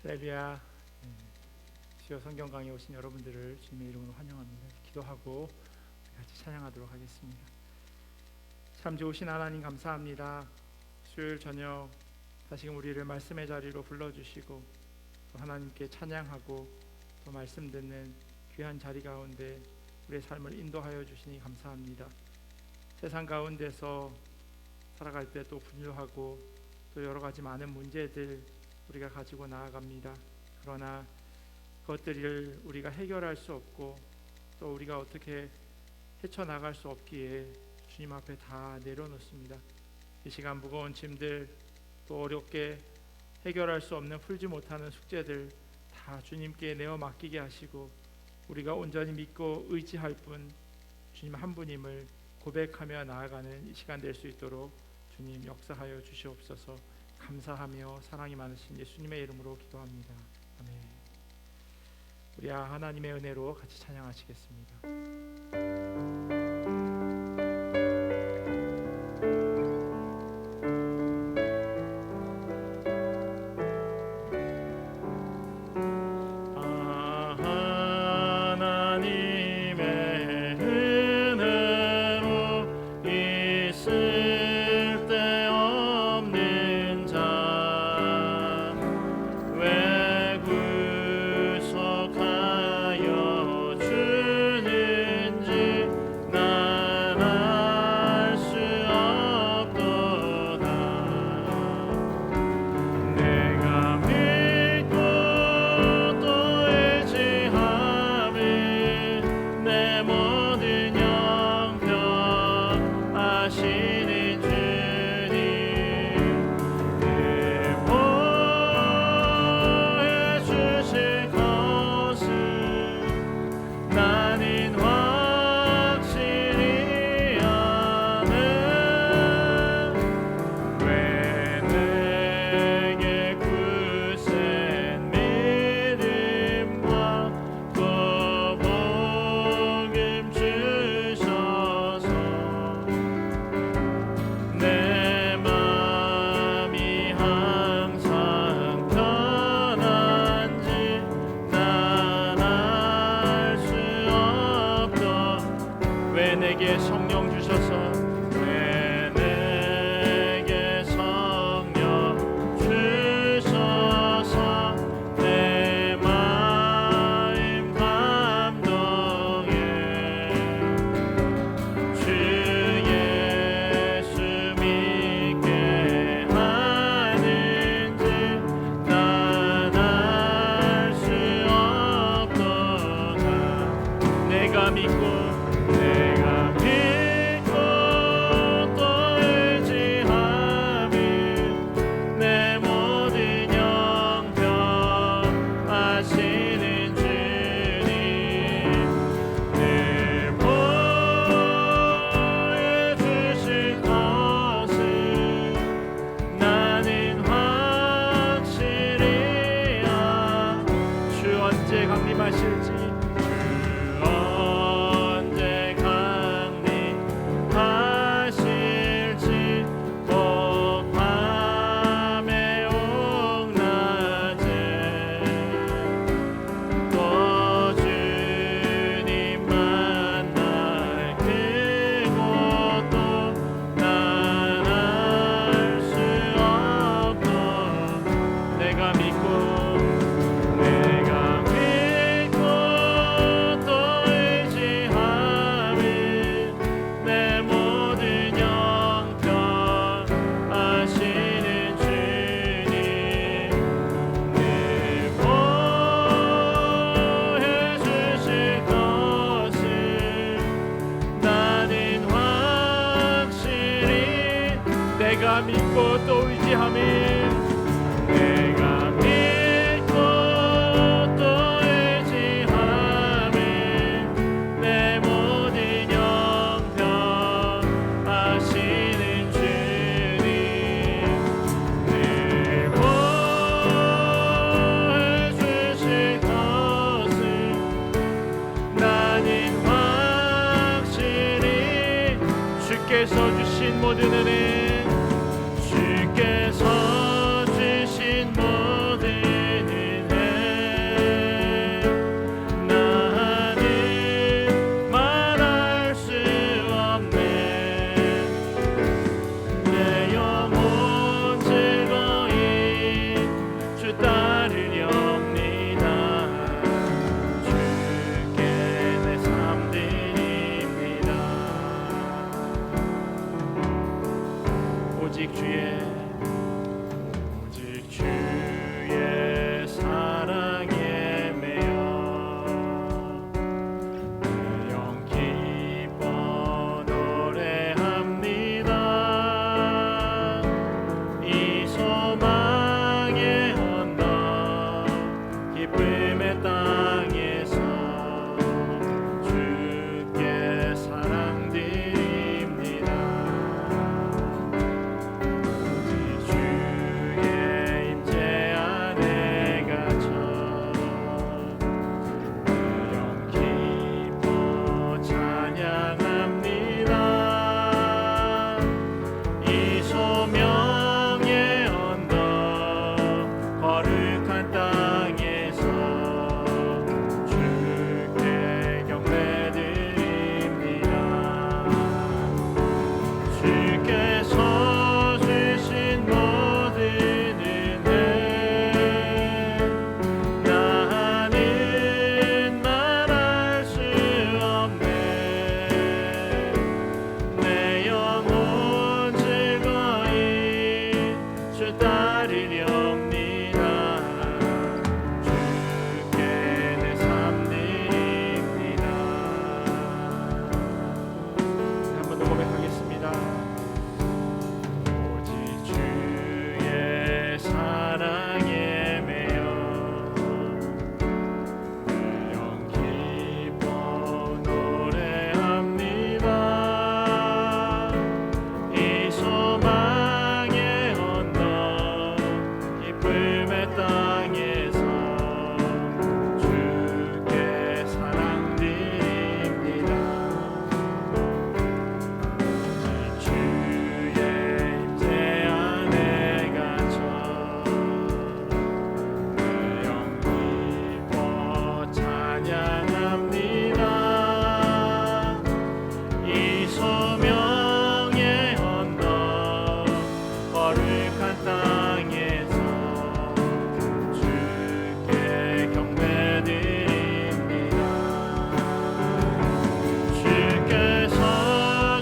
할렐루야. 주여 성경 강의에 오신 여러분들을 주님의 이름으로 환영합니다. 기도하고 같이 찬양하도록 하겠습니다. 참 좋으신 하나님 감사합니다. 수요일 저녁 다시금 우리를 말씀의 자리로 불러주시고 또 하나님께 찬양하고 또 말씀 듣는 귀한 자리 가운데 우리의 삶을 인도하여 주시니 감사합니다. 세상 가운데서 살아갈 때 또 분주하고 또 여러 가지 많은 문제들 우리가 가지고 나아갑니다. 그러나 그것들을 우리가 해결할 수 없고 또 우리가 어떻게 헤쳐나갈 수 없기에 주님 앞에 다 내려놓습니다. 이 시간 무거운 짐들 또 어렵게 해결할 수 없는 풀지 못하는 숙제들 다 주님께 내어 맡기게 하시고 우리가 온전히 믿고 의지할 분 주님 한 분임을 고백하며 나아가는 이 시간 될 수 있도록 주님 역사하여 주시옵소서. 감사하며 사랑이 많으신 예수님의 이름으로 기도합니다. 아멘. 우리 하나님의 은혜로 같이 찬양하시겠습니다. 내게 성령 주셔서 내게 성령 주셔서 내 마음 감동해 주 예수 믿게 하는지 난 알 수 없도다. 내가 믿고 강림하실지 언제 강림하실지 꼭 밤에 옥낮에 또 주님 만날 그곳도 난 알 수 없고 내가 믿고 내가 믿고 또 의지하며 내가 믿고 또 의지하며 내 모든 영병 아시는 주님 늘 보해 주실 것을 나는 확실히 주께서 주신 모든 은혜 주께서 주신 모든 주의 사랑에 매여 내 영 기뻐 노래합니다. 이 소망의 언덕 기쁨의 땅에서 주께 사랑드립니다. 주의 임재 안에 갇혀 영 기뻐 찬양합니다. 이 소명의 언덕 거룩한 땅에서 주께 경배드립니다. 주께서 주신 모든 은혜 나는 말할 수 없네. 내 영혼 즐거이 주 따르렵니다. 주께 내 삶 드립니다. 한 번 더 고백하겠습니다. 오직 주의 사랑에 매여 영 기뻐 노래합니다. 이 소망의 언덕 기쁨의 땅에서 주께 사랑드립니다. 주의 임재 안에 갇혀 영 기뻐 찬양합니다. 이 소명의 언덕 거룩한 땅에서 주께 경배드립니다. 주께서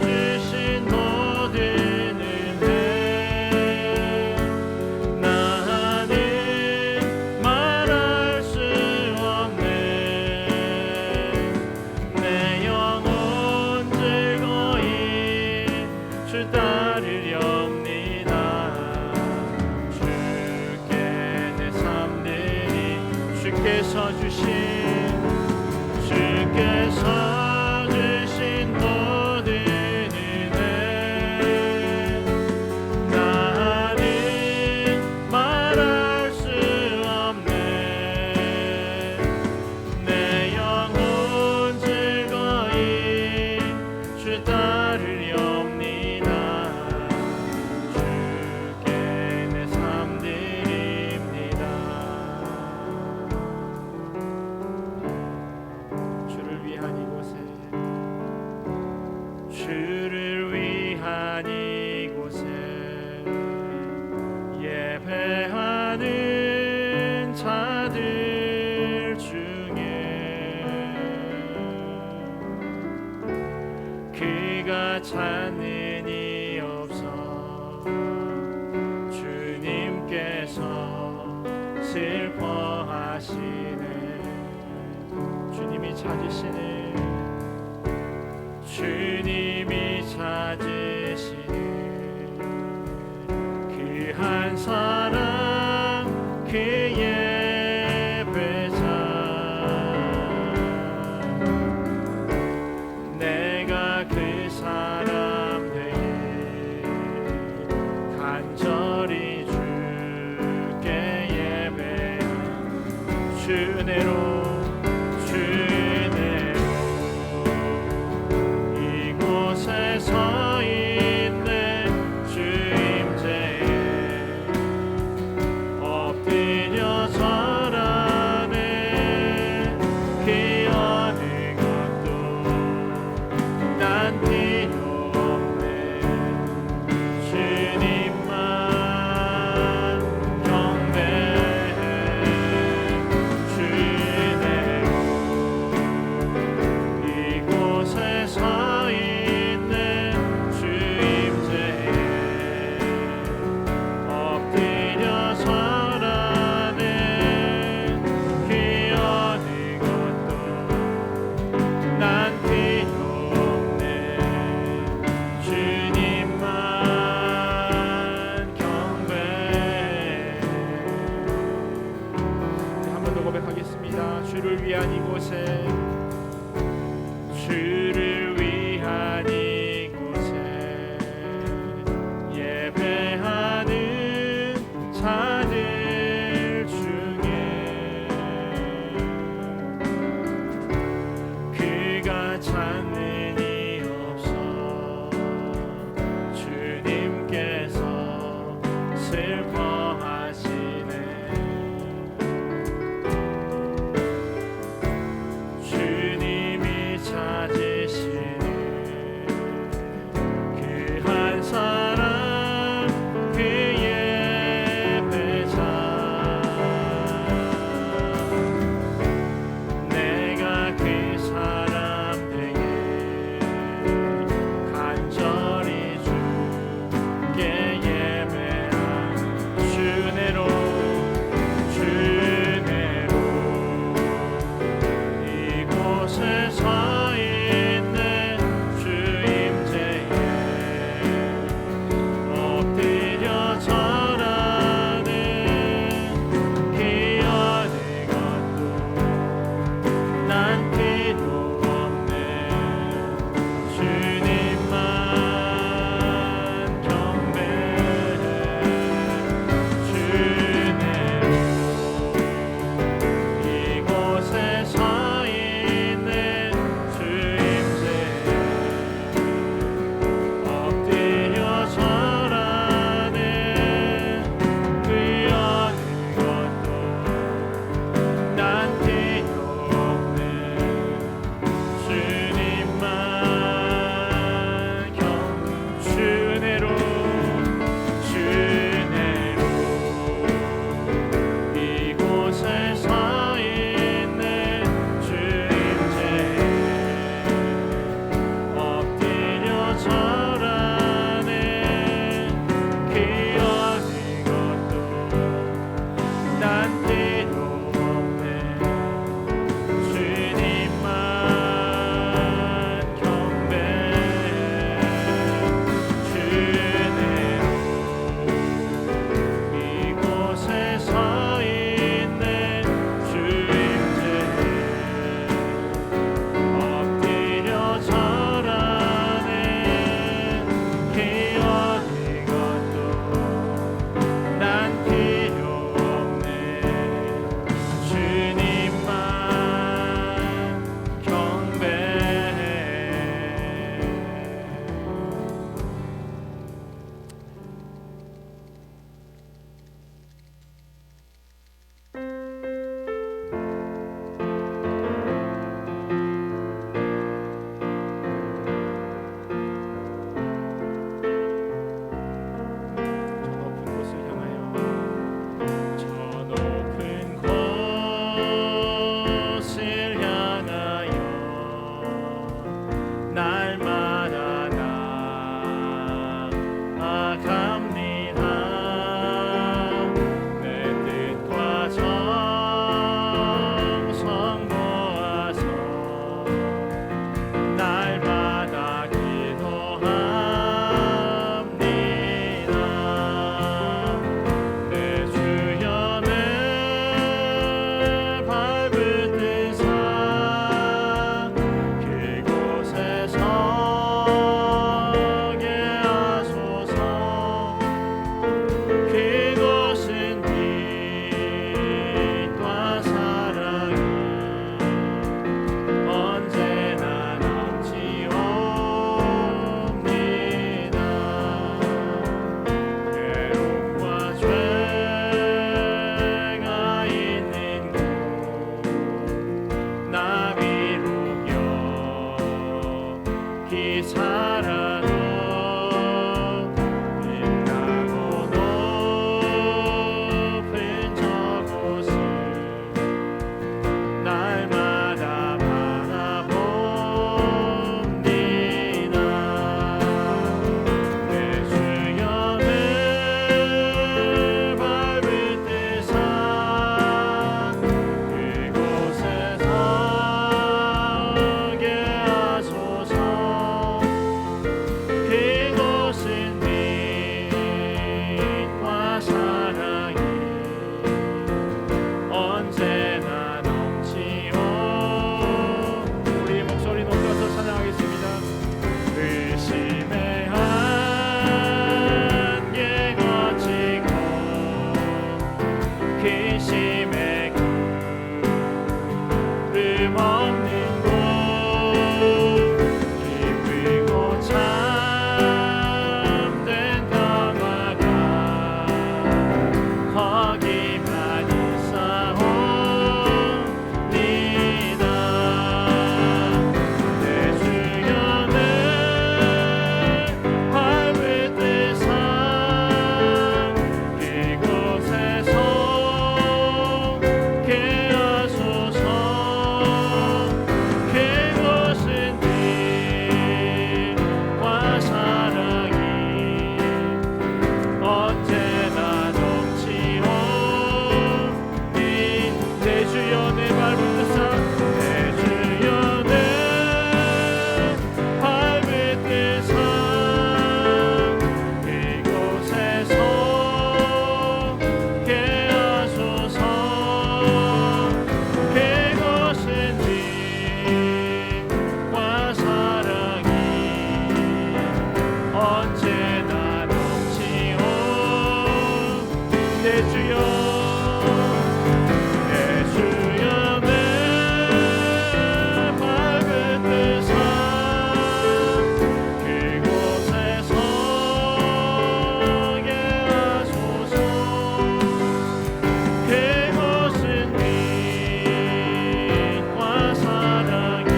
주신 모든 은혜 나는 말할 수 없네. 내 영혼 즐거이 주 따르렵니다. 주께 내 삶 드리 주께서 주신 모든 은혜 나는 말할 수 없네. 내 영혼 즐거이 주 따르렵니다. 주께 내 삶 드립니다. 주를 위한 이곳에 주를 위한 이곳에 예배하는 자들 중에 그가 찾는 이 없어 주님께서 슬퍼하시네. 주님이 찾으시네. 주님이 찾으시네. 그 한 사람 그 예배자 내가 그 사람 되게 간절히 주께 예배한 주내로 이곳에 서 있네. 주 임재에 엎드려 절하네. 그 어느 것도 난 필요 없네. 주님만 경배해. 주님 주를 위한 이곳에 주를 위한 이곳에 예배하는 자들 중에 그가 찾는 이 없어 주님께서 슬퍼하시네. 주님이 찾으시는 그 한 사람 그 예배자 내가 그 사람에게 간절히 주께 예배하는 내 주여 내 주여 내 밝은 뜻아 그곳에 서게 하소서 그곳은 빛과 사랑이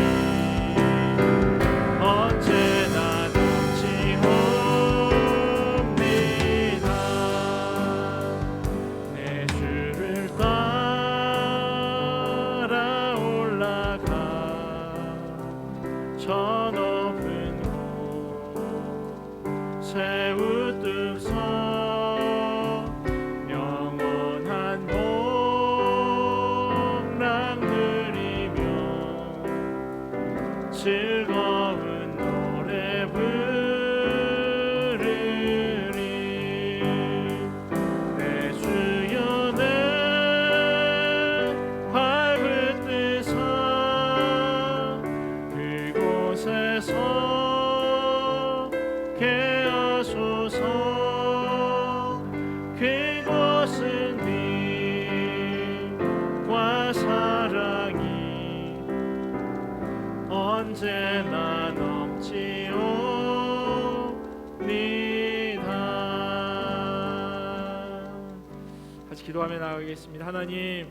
언제나 넘치옵니다. 내 주를 따라 올라가 저 높은 곳 세우듯서 영원한 복락 누리며 즐거운 노래 부르리 내 주여 내 밝은 뜻아 그곳에서 게 하소서 그곳은 빛과 사랑이 언제나 넘치옵니다. 같이 기도하며 나아가겠습니다. 하나님,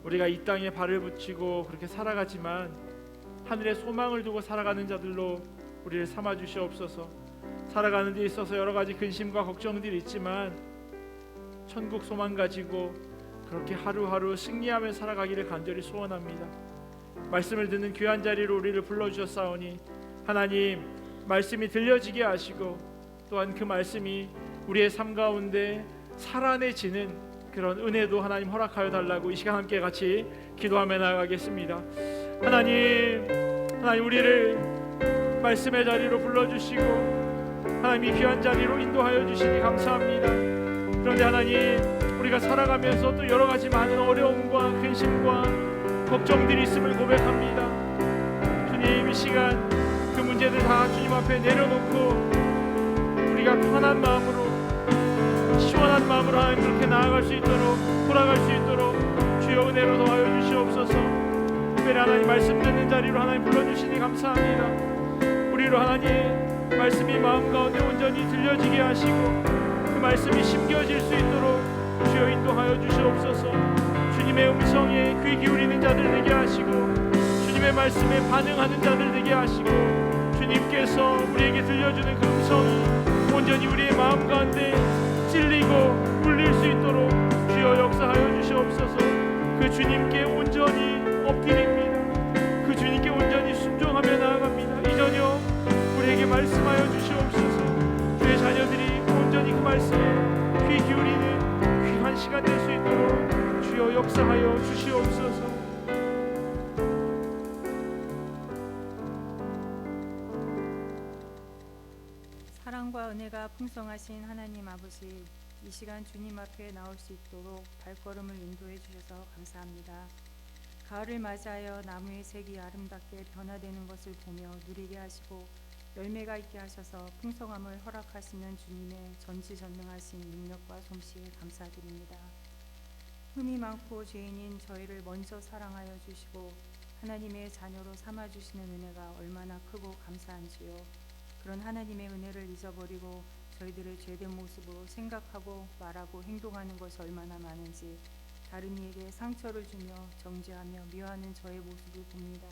우리가 이 땅에 발을 붙이고 그렇게 살아가지만 하늘에 소망을 두고 살아가는 자들로 우리를 삼아 주시옵소서. 살아가는 데 있어서 여러 가지 근심과 걱정들이 있지만 천국 소망 가지고 그렇게 하루하루 승리하며 살아가기를 간절히 소원합니다. 말씀을 듣는 귀한 자리로 우리를 불러주셨사오니 하나님, 말씀이 들려지게 하시고 또한 그 말씀이 우리의 삶 가운데 살아내지는 그런 은혜도 하나님 허락하여 달라고 이 시간 함께 같이 기도하며 나아가겠습니다. 하나님 우리를 말씀의 자리로 불러주시고 하나님 이 귀한 자리로 인도하여 주시니 감사합니다. 그런데 하나님, 우리가 살아가면서 또 여러 가지 많은 어려움과 근심과 걱정들이 있음을 고백합니다. 주님, 이 시간 그 문제들 다 주님 앞에 내려놓고 우리가 편한 마음으로 시원한 마음으로 하나님 그렇게 나아갈 수 있도록 돌아갈 수 있도록 주여 은혜로 도와여 주시옵소서. 특별히 하나님 말씀 듣는 자리로 하나님 불러주시니 감사합니다. 우리로 하나님 말씀이 마음 가운데 온전히 들려지게 하시고 그 말씀이 심겨질 수 있도록 주여 인도하여 주시옵소서. 주님의 음성에 귀 기울이는 자들 되게 하시고 주님의 말씀에 반응하는 자들 되게 하시고 주님께서 우리에게 들려주는 그 음성이 온전히 우리의 마음 가운데 찔리고 울릴 수 있도록 주여 역사하여 주시옵소서. 그 주님께 온전히 엎드립니다. 그 주님께 온전히 순종하며 나아갑니다. 이 저녁 우리에게 말씀하여 주시옵소서. 주의 자녀들이 온전히 그 말씀에 귀 기울이는 귀한 시간 될 수 있도록 주여 역사하여 주시옵소서. 사랑과 은혜가 풍성하신 하나님 아버지, 이 시간 주님 앞에 나올 수 있도록 발걸음을 인도해 주셔서 감사합니다. 가을을 맞이하여 나무의 색이 아름답게 변화되는 것을 보며 누리게 하시고 열매가 있게 하셔서 풍성함을 허락하시는 주님의 전지전능하신 능력과 솜씨에 감사드립니다. 흠이 많고 죄인인 저희를 먼저 사랑하여 주시고 하나님의 자녀로 삼아주시는 은혜가 얼마나 크고 감사한지요. 그런 하나님의 은혜를 잊어버리고 저희들의 죄된 모습으로 생각하고 말하고 행동하는 것이 얼마나 많은지 다른 이에게 상처를 주며 정죄하며 미워하는 저의 모습을 봅니다.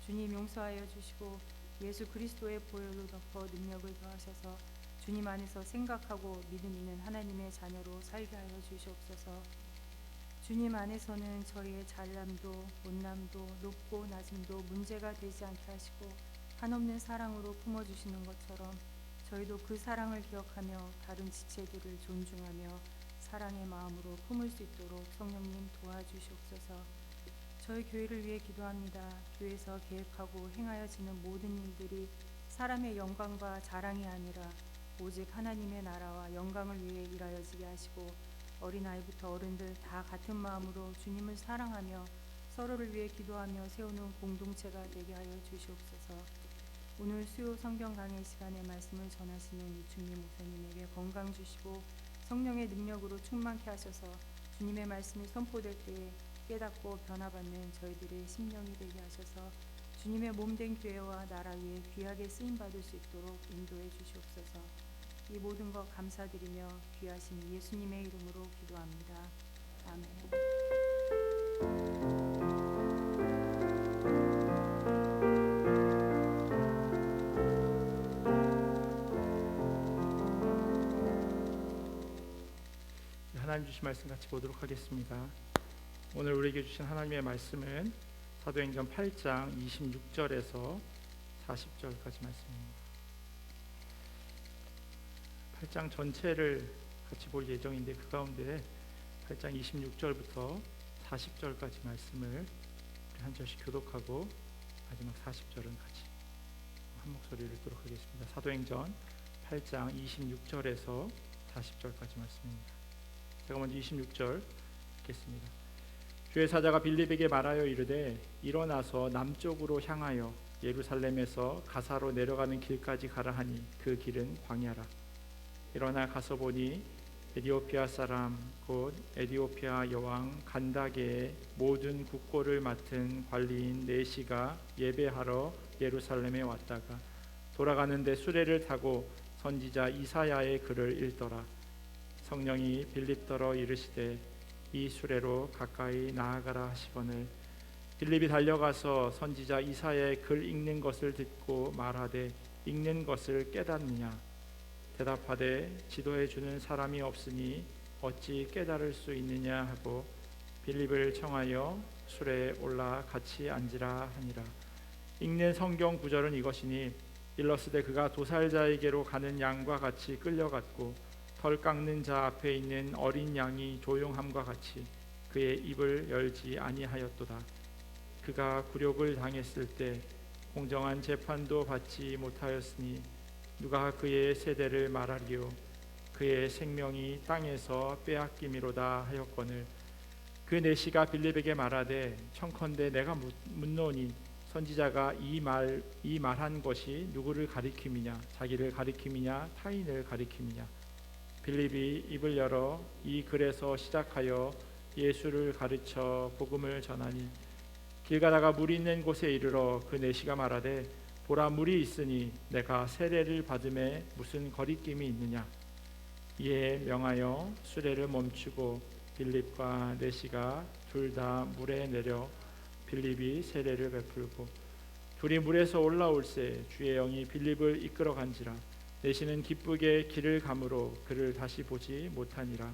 주님 용서하여 주시고 예수 그리스도의 보혈로 덮어 능력을 더하셔서 주님 안에서 생각하고 믿음 있는 하나님의 자녀로 살게 하여 주시옵소서. 주님 안에서는 저희의 잘남도 못남도 높고 낮음도 문제가 되지 않게 하시고 한없는 사랑으로 품어주시는 것처럼 저희도 그 사랑을 기억하며 다른 지체들을 존중하며 사랑의 마음으로 품을 수 있도록 성령님 도와주시옵소서. 저희 교회를 위해 기도합니다. 교회에서 계획하고 행하여지는 모든 일들이 사람의 영광과 자랑이 아니라 오직 하나님의 나라와 영광을 위해 일하여지게 하시고 어린아이부터 어른들 다 같은 마음으로 주님을 사랑하며 서로를 위해 기도하며 세우는 공동체가 되게 하여 주시옵소서. 오늘 수요 성경 강의 시간에 말씀을 전하시는 이충미 목사님에게 건강 주시고 성령의 능력으로 충만케 하셔서 주님의 말씀이 선포될 때에 깨닫고 변화받는 저희들의 심령이 되게 하셔서 주님의 몸된 교회와 나라 위에 귀하게 쓰임받을 수 있도록 인도해 주시옵소서. 이 모든 것 감사드리며 귀하신 예수님의 이름으로 기도합니다. 아멘. 하나님 주신 말씀 같이 보도록 하겠습니다. 오늘 우리에게 주신 하나님의 말씀은 사도행전 8장 26절에서 40절까지 말씀입니다. 8장 전체를 같이 볼 예정인데 그 가운데 8장 26절부터 40절까지 말씀을 한 절씩 교독하고 마지막 40절은 같이 한 목소리를 읽도록 하겠습니다. 사도행전 8장 26절에서 40절까지 말씀입니다. 제가 먼저 26절 읽겠습니다. 주의 사자가 빌립에게 말하여 이르되 일어나서 남쪽으로 향하여 예루살렘에서 가사로 내려가는 길까지 가라 하니 그 길은 광야라. 일어나 가서 보니 에디오피아 사람 곧 에디오피아 여왕 간다게의 모든 국고를 맡은 관리인 네시가 예배하러 예루살렘에 왔다가 돌아가는데 수레를 타고 선지자 이사야의 글을 읽더라. 성령이 빌립더러 이르시되 이 수레로 가까이 나아가라 하시거늘 빌립이 달려가서 선지자 이사야의 글 읽는 것을 듣고 말하되 읽는 것을 깨닫느냐 대답하되 지도해 주는 사람이 없으니 어찌 깨달을 수 있느냐 하고 빌립을 청하여 수레에 올라 같이 앉으라 하니라. 읽는 성경 구절은 이것이니 일러스되 그가 도살자에게로 가는 양과 같이 끌려갔고 털 깎는 자 앞에 있는 어린 양이 조용함과 같이 그의 입을 열지 아니하였도다. 그가 굴욕을 당했을 때 공정한 재판도 받지 못하였으니 누가 그의 세대를 말하리요. 그의 생명이 땅에서 빼앗김이로다 하였거늘 그 내시가 빌립에게 말하되 청컨대 내가 묻노니 선지자가 이 말한 것이 누구를 가리킴이냐 자기를 가리킴이냐 타인을 가리킴이냐. 빌립이 입을 열어 이 글에서 시작하여 예수를 가르쳐 복음을 전하니 길 가다가 물이 있는 곳에 이르러 그 내시가 말하되 보라 물이 있으니 내가 세례를 받음에 무슨 거리낌이 있느냐. 이에 명하여 수레를 멈추고 빌립과 내시가 둘 다 물에 내려 빌립이 세례를 베풀고 둘이 물에서 올라올새 주의 영이 빌립을 이끌어 간지라. 내시는 기쁘게 길을 가므로 그를 다시 보지 못하니라.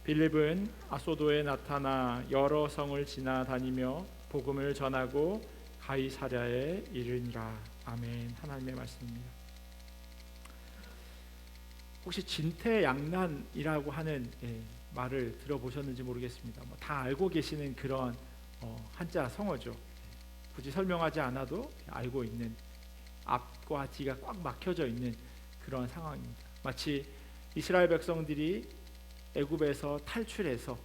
빌립은 아소도에 나타나 여러 성을 지나다니며 복음을 전하고 가이사랴에 이르니라. 아멘. 하나님의 말씀입니다. 혹시 진퇴양난이라고 하는 말을 들어보셨는지 모르겠습니다. 다 알고 계시는 그런 한자 성어죠. 굳이 설명하지 않아도 알고 있는 앞과 뒤가 꽉 막혀져 있는 그런 상황입니다. 마치 이스라엘 백성들이 애굽에서 탈출해서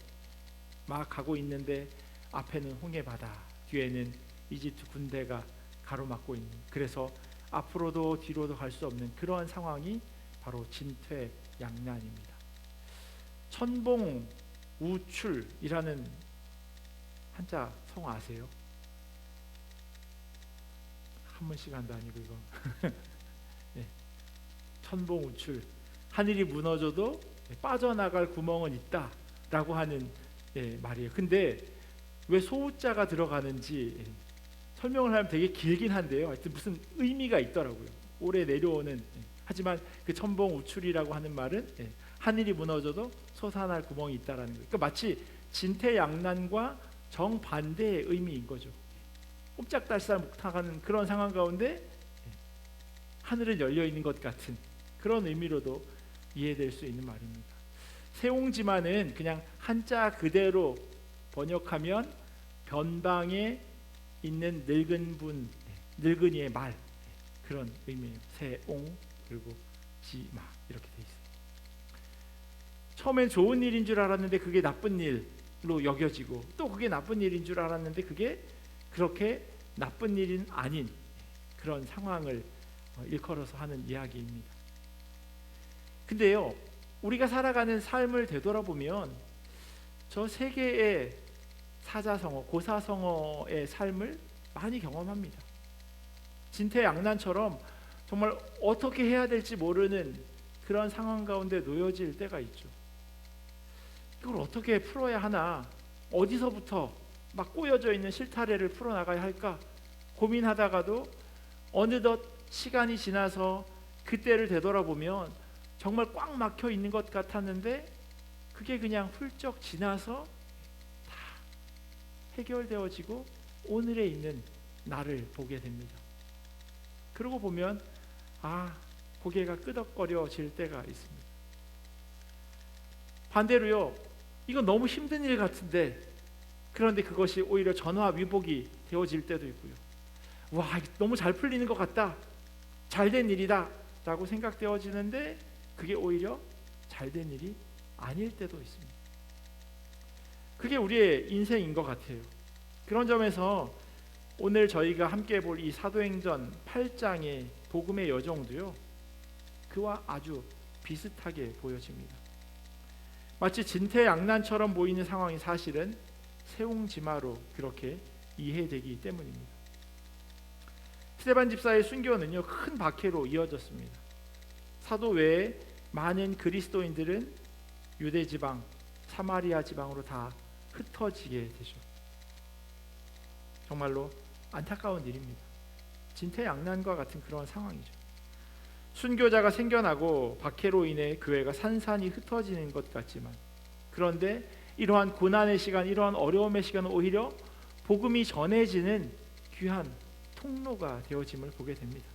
막 가고 있는데 앞에는 홍해바다, 뒤에는 이집트 군대가 가로막고 있는, 그래서 앞으로도 뒤로도 갈 수 없는 그런 상황이 바로 진퇴양난입니다. 천봉우출이라는 한자 성어 아세요? 한문 시간도 아니고 이거 네. 천봉우출, 하늘이 무너져도 빠져나갈 구멍은 있다라고 하는 말이에요. 근데 왜 소우자가 들어가는지 설명을 하면 되게 길긴 한데요. 하여튼 무슨 의미가 있더라고요. 오래 내려오는. 하지만 그 천봉우출이라고 하는 말은 하늘이 무너져도 솟아날 구멍이 있다라는 거예요. 그러니까 마치 진퇴양난과 정반대의 의미인 거죠. 꼼짝달싹 못하는 그런 상황 가운데 하늘은 열려 있는 것 같은 그런 의미로도 이해될 수 있는 말입니다. 세옹지마는 그냥 한자 그대로 번역하면 변방에 있는 늙은 분, 늙은이의 말, 그런 의미예요. 세옹 그리고 지마 이렇게 돼 있어요. 처음엔 좋은 일인 줄 알았는데 그게 나쁜 일로 여겨지고, 또 그게 나쁜 일인 줄 알았는데 그게 그렇게 나쁜 일은 아닌 그런 상황을 일컬어서 하는 이야기입니다. 근데요, 우리가 살아가는 삶을 되돌아보면 저 세계의 사자성어, 고사성어의 삶을 많이 경험합니다. 진퇴양난처럼 정말 어떻게 해야 될지 모르는 그런 상황 가운데 놓여질 때가 있죠. 이걸 어떻게 풀어야 하나, 어디서부터 막 꼬여져 있는 실타래를 풀어나가야 할까 고민하다가도 어느덧 시간이 지나서 그때를 되돌아보면 정말 꽉 막혀 있는 것 같았는데 그게 그냥 훌쩍 지나서 다 해결되어지고 오늘에 있는 나를 보게 됩니다. 그러고 보면 고개가 끄덕거려질 때가 있습니다. 반대로요, 이건 너무 힘든 일 같은데 그런데 그것이 오히려 전화위복이 되어질 때도 있고요. 와, 너무 잘 풀리는 것 같다, 잘된 일이다 라고 생각되어지는데 그게 오히려 잘된 일이 아닐 때도 있습니다. 그게 우리의 인생인 것 같아요. 그런 점에서 오늘 저희가 함께 볼 이 사도행전 8장의 복음의 여정도요, 그와 아주 비슷하게 보여집니다. 마치 진퇴양난처럼 보이는 상황이 사실은 세옹지마로 그렇게 이해되기 때문입니다. 스데반 집사의 순교는요, 큰 박해로 이어졌습니다. 사도 외에 많은 그리스도인들은 유대 지방, 사마리아 지방으로 다 흩어지게 되죠. 정말로 안타까운 일입니다. 진퇴양난과 같은 그런 상황이죠. 순교자가 생겨나고 박해로 인해 교회가 산산이 흩어지는 것 같지만, 그런데 이러한 고난의 시간, 이러한 어려움의 시간은 오히려 복음이 전해지는 귀한 통로가 되어짐을 보게 됩니다.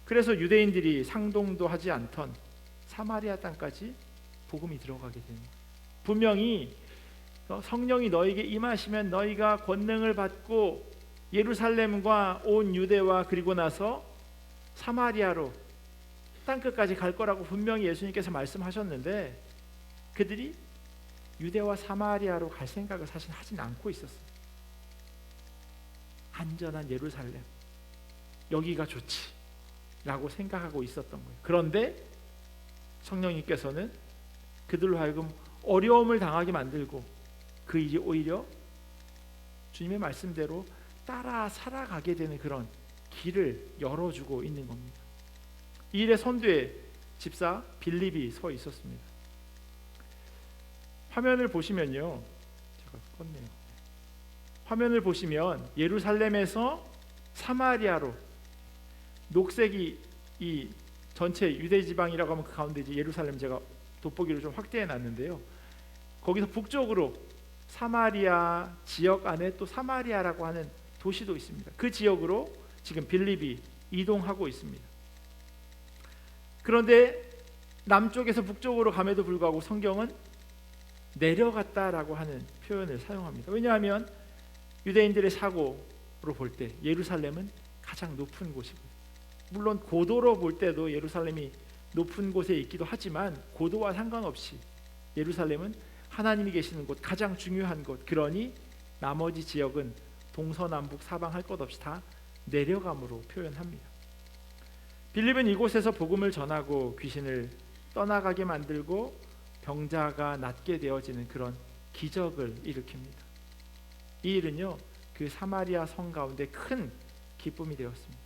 그래서 유대인들이 상동도 하지 않던 사마리아 땅까지 복음이 들어가게 되는 거예요. 분명히 성령이 너에게 임하시면 너희가 권능을 받고 예루살렘과 온 유대와 그리고 나서 사마리아로 땅끝까지 갈 거라고 분명히 예수님께서 말씀하셨는데 그들이 유대와 사마리아로 갈 생각을 사실 하진 않고 있었어요. 안전한 예루살렘, 여기가 좋지 라고 생각하고 있었던 거예요. 그런데 성령님께서는 그들로 하여금 어려움을 당하게 만들고 그 일이 오히려 주님의 말씀대로 따라 살아가게 되는 그런 길을 열어주고 있는 겁니다. 이 일의 선두에 집사 빌립이 서 있었습니다. 화면을 보시면요, 제가 껐네요. 화면을 보시면 예루살렘에서 사마리아로, 녹색이 이 전체 유대 지방이라고 하면 그 가운데 이제 예루살렘 제가 돋보기로 좀 확대해 놨는데요. 거기서 북쪽으로 사마리아 지역 안에 또 사마리아라고 하는 도시도 있습니다. 그 지역으로 지금 빌립이 이동하고 있습니다. 그런데 남쪽에서 북쪽으로 감에도 불구하고 성경은 내려갔다라고 하는 표현을 사용합니다. 왜냐하면 유대인들의 사고로 볼 때 예루살렘은 가장 높은 곳이고요. 물론 고도로 볼 때도 예루살렘이 높은 곳에 있기도 하지만 고도와 상관없이 예루살렘은 하나님이 계시는 곳, 가장 중요한 곳. 그러니 나머지 지역은 동서남북 사방 할 것 없이 다 내려감으로 표현합니다. 빌립은 이곳에서 복음을 전하고 귀신을 떠나가게 만들고 병자가 낫게 되어지는 그런 기적을 일으킵니다. 이 일은요, 그 사마리아 성 가운데 큰 기쁨이 되었습니다.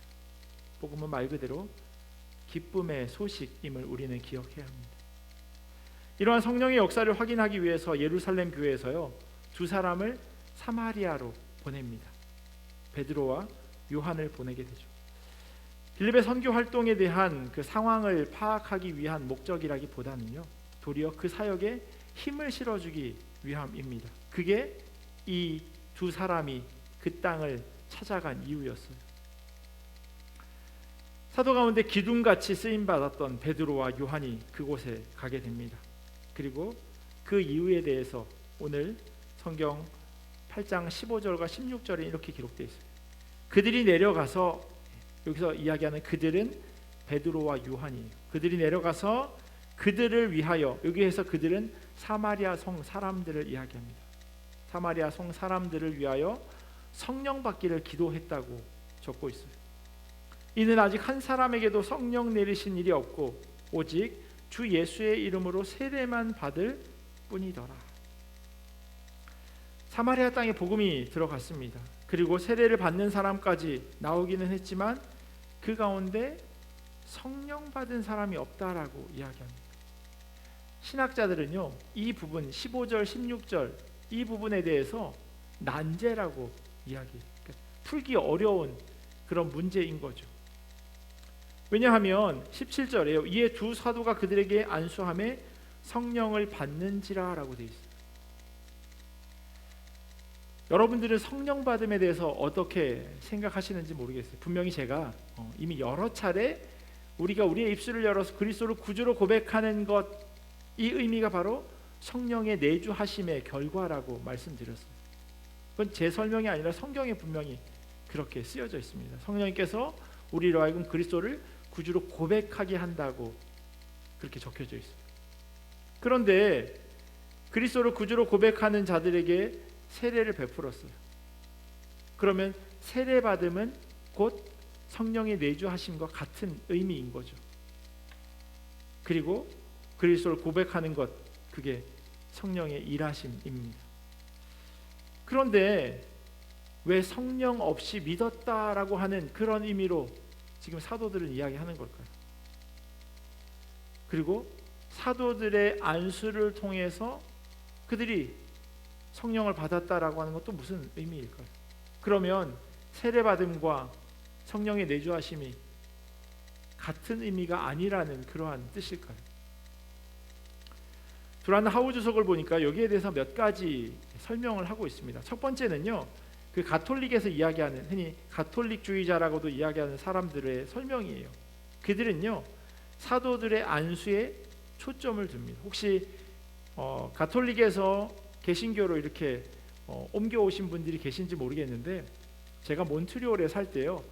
복음은 말 그대로 기쁨의 소식임을 우리는 기억해야 합니다. 이러한 성령의 역사를 확인하기 위해서 예루살렘 교회에서요, 두 사람을 사마리아로 보냅니다. 베드로와 요한을 보내게 되죠. 빌립의 선교 활동에 대한 그 상황을 파악하기 위한 목적이라기보다는요, 도리어 그 사역에 힘을 실어주기 위함입니다. 그게 이 두 사람이 그 땅을 찾아간 이유였어요. 사도 가운데 기둥같이 쓰임받았던 베드로와 요한이 그곳에 가게 됩니다. 그리고 그 이유에 대해서 오늘 성경 8장 15절과 16절에 이렇게 기록되어 있어요. 그들이 내려가서, 여기서 이야기하는 그들은 베드로와 요한이에요. 그들이 내려가서 그들을 위하여, 여기에서 그들은 사마리아 성 사람들을 이야기합니다. 사마리아 성 사람들을 위하여 성령 받기를 기도했다고 적고 있어요. 이는 아직 한 사람에게도 성령 내리신 일이 없고 오직 주 예수의 이름으로 세례만 받을 뿐이더라. 사마리아 땅에 복음이 들어갔습니다. 그리고 세례를 받는 사람까지 나오기는 했지만 그 가운데 성령 받은 사람이 없다라고 이야기합니다. 신학자들은요, 이 부분 15절, 16절 이 부분에 대해서 난제라고 이야기해요. 그러니까 풀기 어려운 그런 문제인 거죠. 왜냐하면 17절에요. 이에 두 사도가 그들에게 안수함에 성령을 받는지라라고 되어 있어요. 여러분들은 성령 받음에 대해서 어떻게 생각하시는지 모르겠어요. 분명히 제가 이미 여러 차례 우리가 우리의 입술을 열어서 그리스도를 구주로 고백하는 것, 이 의미가 바로 성령의 내주하심의 결과라고 말씀드렸어요. 그건 제 설명이 아니라 성경에 분명히 그렇게 쓰여져 있습니다. 성령님께서 우리로 하여금 그리스도를 구주로 고백하게 한다고 그렇게 적혀져 있어요. 그런데 그리스도를 구주로 고백하는 자들에게 세례를 베풀었어요. 그러면 세례 받음은 곧 성령의 내주하심과 같은 의미인 거죠. 그리고 그리스도를 고백하는 것, 그게 성령의 일하심입니다. 그런데 왜 성령 없이 믿었다라고 하는 그런 의미로 지금 사도들은 이야기하는 걸까요? 그리고 사도들의 안수를 통해서 그들이 성령을 받았다라고 하는 것도 무슨 의미일까요? 그러면 세례받음과 성령의 내주하심이 같은 의미가 아니라는 그러한 뜻일까요? 두란 하우 주석을 보니까 여기에 대해서 몇 가지 설명을 하고 있습니다. 첫 번째는요, 그 가톨릭에서 이야기하는, 흔히 가톨릭주의자라고도 이야기하는 사람들의 설명이에요. 그들은요, 사도들의 안수에 초점을 둡니다. 혹시 가톨릭에서 개신교로 이렇게 옮겨오신 분들이 계신지 모르겠는데, 제가 몬트리올에 살 때요,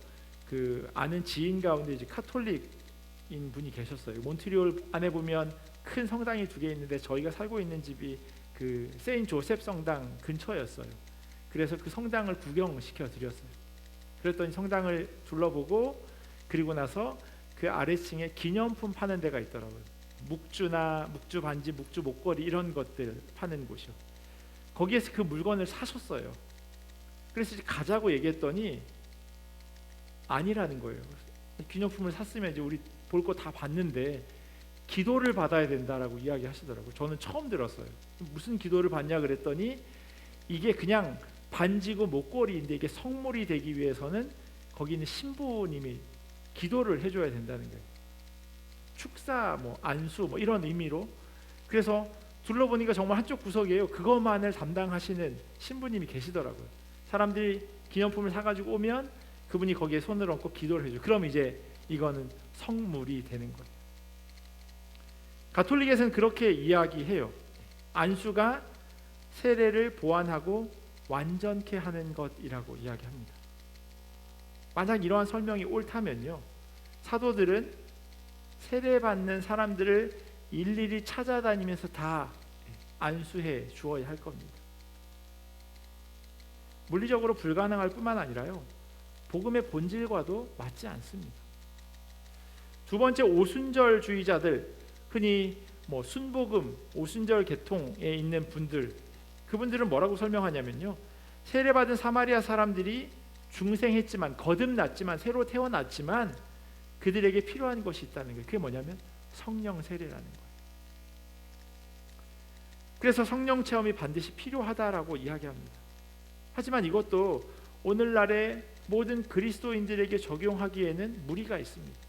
그 아는 지인 가운데 이제 카톨릭인 분이 계셨어요. 몬트리올 안에 보면 큰 성당이 두 개 있는데 저희가 살고 있는 집이 그 세인 조셉 성당 근처였어요. 그래서 그 성당을 구경시켜 드렸어요. 그랬더니 성당을 둘러보고 그리고 나서 그 아래층에 기념품 파는 데가 있더라고요. 묵주나 묵주 반지, 묵주 목걸이 이런 것들 파는 곳이요. 거기에서 그 물건을 사셨어요. 그래서 가자고 얘기했더니 아니라는 거예요. 기념품을 샀으면 이제 우리 볼 거 다 봤는데 기도를 받아야 된다라고 이야기하시더라고요. 저는 처음 들었어요. 무슨 기도를 받냐 그랬더니 이게 그냥 반지고 목걸이인데 이게 성물이 되기 위해서는 거기 있는 신부님이 기도를 해줘야 된다는 거예요. 축사, 안수 이런 의미로. 그래서 둘러보니까 정말 한쪽 구석이에요. 그것만을 담당하시는 신부님이 계시더라고요. 사람들이 기념품을 사가지고 오면 그분이 거기에 손을 얹고 기도를 해줘요. 그럼 이제 이거는 성물이 되는 거예요. 가톨릭에서는 그렇게 이야기해요. 안수가 세례를 보완하고 완전케 하는 것이라고 이야기합니다. 만약 이러한 설명이 옳다면요, 사도들은 세례받는 사람들을 일일이 찾아다니면서 다 안수해 주어야 할 겁니다. 물리적으로 불가능할 뿐만 아니라요, 복음의 본질과도 맞지 않습니다. 두 번째, 오순절주의자들, 흔히 순복음, 오순절 계통에 있는 분들, 그분들은 뭐라고 설명하냐면요, 세례받은 사마리아 사람들이 중생했지만, 거듭났지만, 새로 태어났지만 그들에게 필요한 것이 있다는 거예요. 그게 뭐냐면 성령 세례라는 거예요. 그래서 성령 체험이 반드시 필요하다라고 이야기합니다. 하지만 이것도 오늘날의 모든 그리스도인들에게 적용하기에는 무리가 있습니다.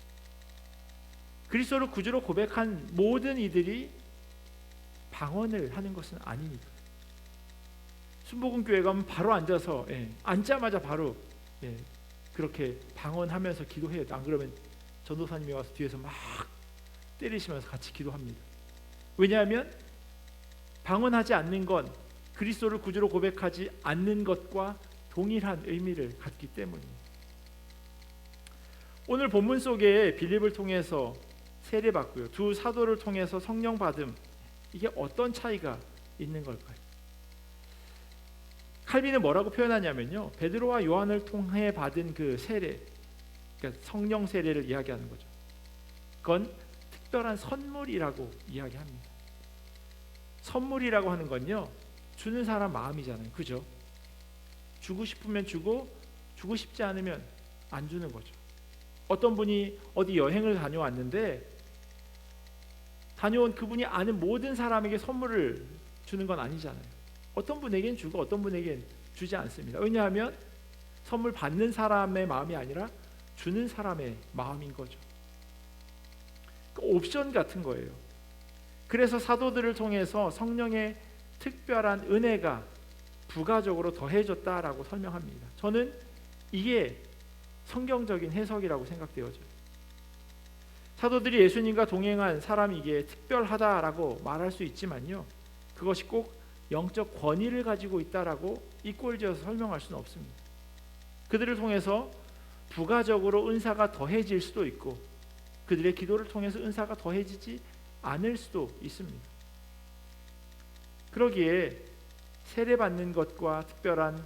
그리스도를 구주로 고백한 모든 이들이 방언을 하는 것은 아니니까. 순복음 교회 가면 바로 앉아서 앉자마자 바로 그렇게 방언하면서 기도해요. 안 그러면 전도사님이 와서 뒤에서 막 때리시면서 같이 기도합니다. 왜냐하면 방언하지 않는 건 그리스도를 구주로 고백하지 않는 것과 동일한 의미를 갖기 때문입니다. 오늘 본문 속에 빌립을 통해서 세례받고요, 두 사도를 통해서 성령 받음, 이게 어떤 차이가 있는 걸까요? 칼빈은 뭐라고 표현하냐면요, 베드로와 요한을 통해 받은 그 세례, 그러니까 성령 세례를 이야기하는 거죠. 그건 특별한 선물이라고 이야기합니다. 선물이라고 하는 건요, 주는 사람 마음이잖아요. 그죠? 주고 싶으면 주고, 주고 싶지 않으면 안 주는 거죠. 어떤 분이 어디 여행을 다녀왔는데 다녀온 그분이 아는 모든 사람에게 선물을 주는 건 아니잖아요. 어떤 분에겐 주고 어떤 분에겐 주지 않습니다. 왜냐하면 선물 받는 사람의 마음이 아니라 주는 사람의 마음인 거죠. 옵션 같은 거예요. 그래서 사도들을 통해서 성령의 특별한 은혜가 부가적으로 더해졌다라고 설명합니다. 저는 이게 성경적인 해석이라고 생각되어져요. 사도들이 예수님과 동행한 사람이기에 특별하다라고 말할 수 있지만요, 그것이 꼭 영적 권위를 가지고 있다라고 이꼴지어서 설명할 수는 없습니다. 그들을 통해서 부가적으로 은사가 더해질 수도 있고 그들의 기도를 통해서 은사가 더해지지 않을 수도 있습니다. 그러기에 세례받는 것과 특별한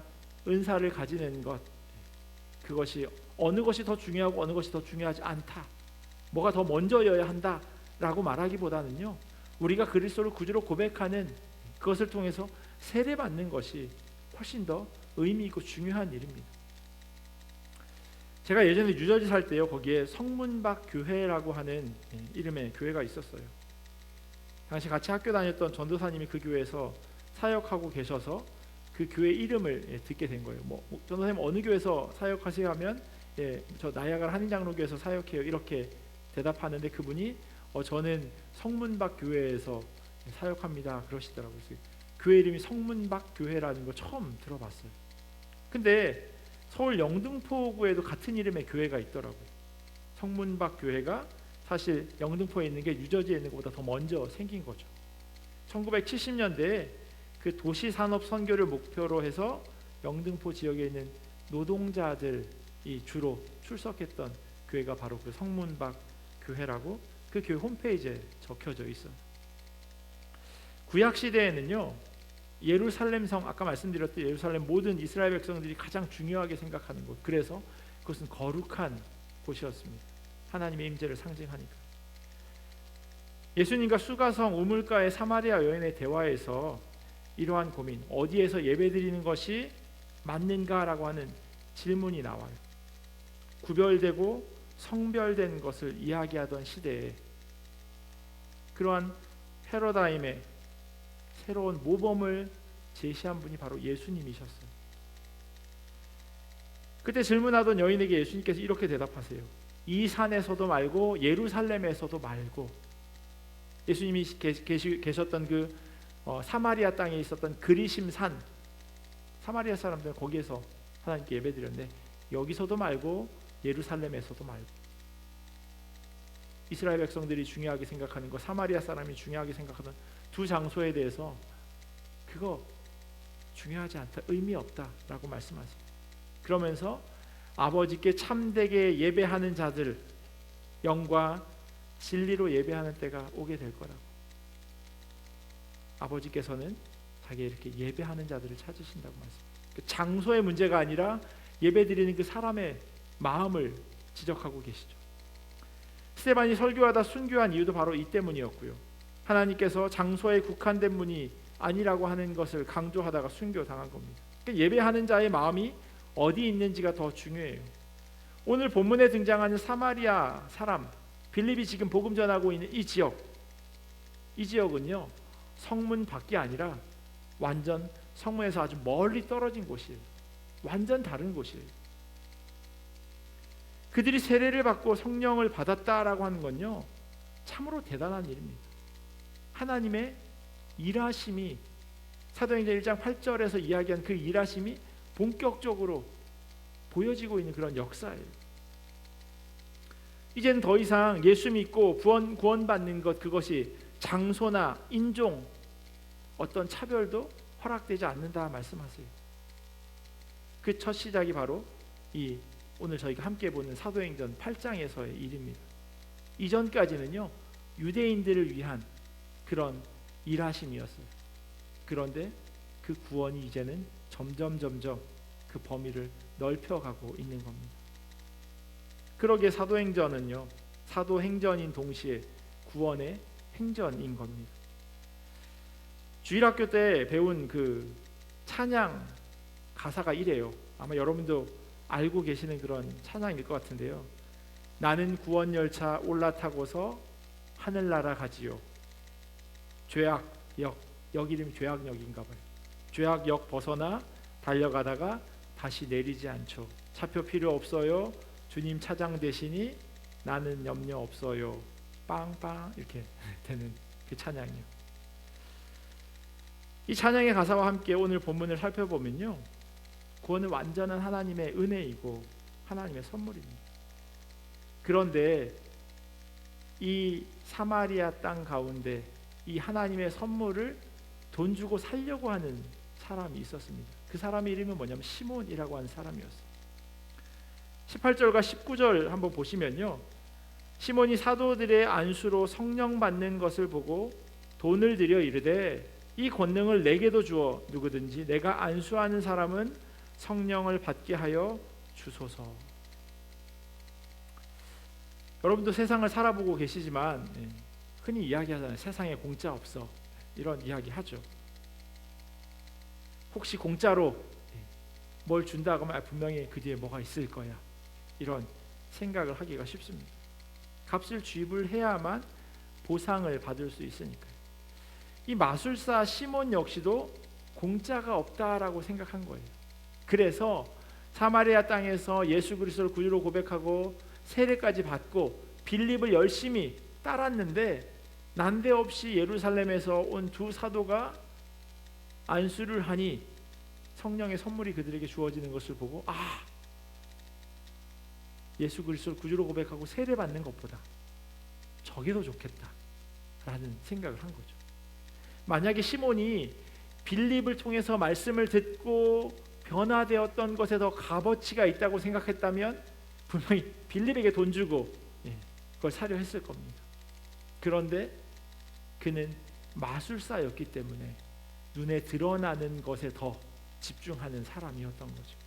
은사를 가지는 것, 그것이 어느 것이 더 중요하고 어느 것이 더 중요하지 않다, 뭐가 더 먼저여야 한다라고 말하기보다는요, 우리가 그리스도를 구주로 고백하는 그것을 통해서 세례받는 것이 훨씬 더 의미 있고 중요한 일입니다. 제가 예전에 뉴저지 살 때요, 거기에 성문박 교회라고 하는 이름의 교회가 있었어요. 당시 같이 학교 다녔던 전도사님이 그 교회에서 사역하고 계셔서 그 교회 이름을 듣게 된 거예요. 전도사님 어느 교회에서 사역하세요 하면 저 나야가라 한인장로교에서 사역해요 이렇게 대답하는데, 그분이 저는 성문박 교회에서 사역합니다 그러시더라고요. 그래서 교회 이름이 성문박 교회라는 거 처음 들어봤어요. 근데 서울 영등포구에도 같은 이름의 교회가 있더라고요. 성문박 교회가 사실 영등포에 있는 게 뉴저지에 있는 것보다 더 먼저 생긴 거죠. 1970년대에 그 도시산업 선교를 목표로 해서 영등포 지역에 있는 노동자들이 주로 출석했던 교회가 바로 그 성문박 교회라고 그 교회 홈페이지에 적혀져 있어요. 구약 시대에는요, 예루살렘성, 아까 말씀드렸듯이 예루살렘 모든 이스라엘 백성들이 가장 중요하게 생각하는 곳, 그래서 그것은 거룩한 곳이었습니다. 하나님의 임재를 상징하니까. 예수님과 수가성 우물가의 사마리아 여인의 대화에서 이러한 고민, 어디에서 예배드리는 것이 맞는가라고 하는 질문이 나와요. 구별되고 성별된 것을 이야기하던 시대에 그러한 패러다임의 새로운 모범을 제시한 분이 바로 예수님이셨어요. 그때 질문하던 여인에게 예수님께서 이렇게 대답하세요. 이 산에서도 말고 예루살렘에서도 말고. 예수님이 계셨던 그 사마리아 땅에 있었던 그리심 산, 사마리아 사람들은 거기에서 하나님께 예배드렸는데 여기서도 말고 예루살렘에서도 말고. 이스라엘 백성들이 중요하게 생각하는 것, 사마리아 사람이 중요하게 생각하던 두 장소에 대해서 그거 중요하지 않다, 의미 없다라고 말씀하세요. 그러면서 아버지께 참되게 예배하는 자들, 영과 진리로 예배하는 때가 오게 될 거라고. 아버지께서는 자기 이렇게 예배하는 자들을 찾으신다고 말씀합니다. 그 장소의 문제가 아니라 예배드리는 그 사람의 마음을 지적하고 계시죠. 스데반이 설교하다 순교한 이유도 바로 이 때문이었고요. 하나님께서 장소에 국한된 분이 아니라고 하는 것을 강조하다가 순교당한 겁니다. 그러니까 예배하는 자의 마음이 어디 있는지가 더 중요해요. 오늘 본문에 등장하는 사마리아 사람, 빌립이 지금 복음 전하고 있는 이 지역은요, 성문 밖이 아니라 완전 성문에서 아주 멀리 떨어진 곳이에요. 완전 다른 곳이에요. 그들이 세례를 받고 성령을 받았다라고 하는 건요, 참으로 대단한 일입니다. 하나님의 일하심이, 사도행전 1장 8절에서 이야기한 그 일하심이 본격적으로 보여지고 있는 그런 역사예요. 이제는 더 이상 예수 믿고 구원받는 것, 그것이 장소나 인종, 어떤 차별도 허락되지 않는다 말씀하세요. 그 첫 시작이 바로 이 오늘 저희가 함께 보는 사도행전 8장에서의 일입니다. 이전까지는요, 유대인들을 위한 그런 일하심이었어요. 그런데 그 구원이 이제는 점점 그 범위를 넓혀가고 있는 겁니다. 그러기에 사도행전은요, 사도행전인 동시에 구원의 행전인 겁니다. 주일학교 때 배운 그 찬양 가사가 이래요. 아마 여러분도 알고 계시는 그런 찬양일 것 같은데요. 나는 구원 열차 올라타고서 하늘나라 가지요. 죄악역, 역 이름이 죄악역인가 봐요. 죄악역 벗어나 달려가다가 다시 내리지 않죠. 차표 필요 없어요. 주님 차장 되시니 나는 염려 없어요. 빵빵 이렇게 되는 그 찬양이요. 이 찬양의 가사와 함께 오늘 본문을 살펴보면요, 구원은 완전한 하나님의 은혜이고 하나님의 선물입니다. 그런데 이 사마리아 땅 가운데 이 하나님의 선물을 돈 주고 살려고 하는 사람이 있었습니다. 그 사람의 이름은 뭐냐면 시몬이라고 하는 사람이었어요. 18절과 19절 한번 보시면요, 시몬이 사도들의 안수로 성령 받는 것을 보고 돈을 들여 이르되 이 권능을 내게도 주어 누구든지 내가 안수하는 사람은 성령을 받게 하여 주소서. 여러분도 세상을 살아보고 계시지만 흔히 이야기하잖아요. 세상에 공짜 없어. 이런 이야기 하죠. 혹시 공짜로 뭘 준다고 하면 분명히 그 뒤에 뭐가 있을 거야. 이런 생각을 하기가 쉽습니다. 값을 지불해야만 보상을 받을 수 있으니까요. 이 마술사 시몬 역시도 공짜가 없다라고 생각한 거예요. 그래서 사마리아 땅에서 예수 그리스도를 구주로 고백하고 세례까지 받고 빌립을 열심히 따랐는데 난데없이 예루살렘에서 온 두 사도가 안수를 하니 성령의 선물이 그들에게 주어지는 것을 보고 예수 그리스도를 구주로 고백하고 세례 받는 것보다 저게 더 좋겠다라는 생각을 한 거죠. 만약에 시몬이 빌립을 통해서 말씀을 듣고 변화되었던 것에 더 값어치가 있다고 생각했다면 분명히 빌립에게 돈 주고 그걸 사려 했을 겁니다. 그런데 그는 마술사였기 때문에 눈에 드러나는 것에 더 집중하는 사람이었던 거죠.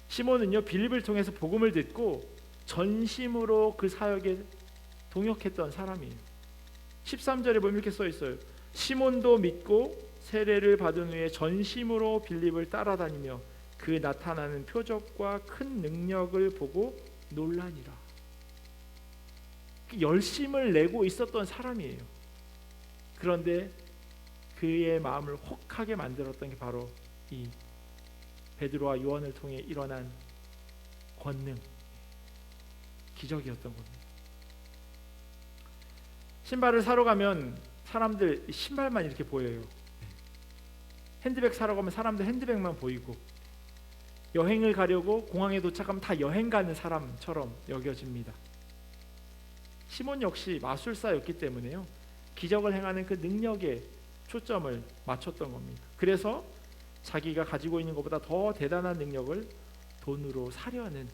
시몬은요, 빌립을 통해서 복음을 듣고 전심으로 그 사역에 동역했던 사람이에요. 13절에 보면 이렇게 써 있어요. 시몬도 믿고 세례를 받은 후에 전심으로 빌립을 따라다니며 그 나타나는 표적과 큰 능력을 보고 놀라니라. 열심을 내고 있었던 사람이에요. 그런데 그의 마음을 혹하게 만들었던 게 바로 이 베드로와 요한을 통해 일어난 권능, 기적이었던 겁니다. 신발을 사러 가면 사람들 신발만 이렇게 보여요. 핸드백 사러 가면 사람들 핸드백만 보이고, 여행을 가려고 공항에 도착하면 다 여행 가는 사람처럼 여겨집니다. 시몬 역시 마술사였기 때문에요, 기적을 행하는 그 능력에 초점을 맞췄던 겁니다. 그래서 자기가 가지고 있는 것보다 더 대단한 능력을 돈으로 사려는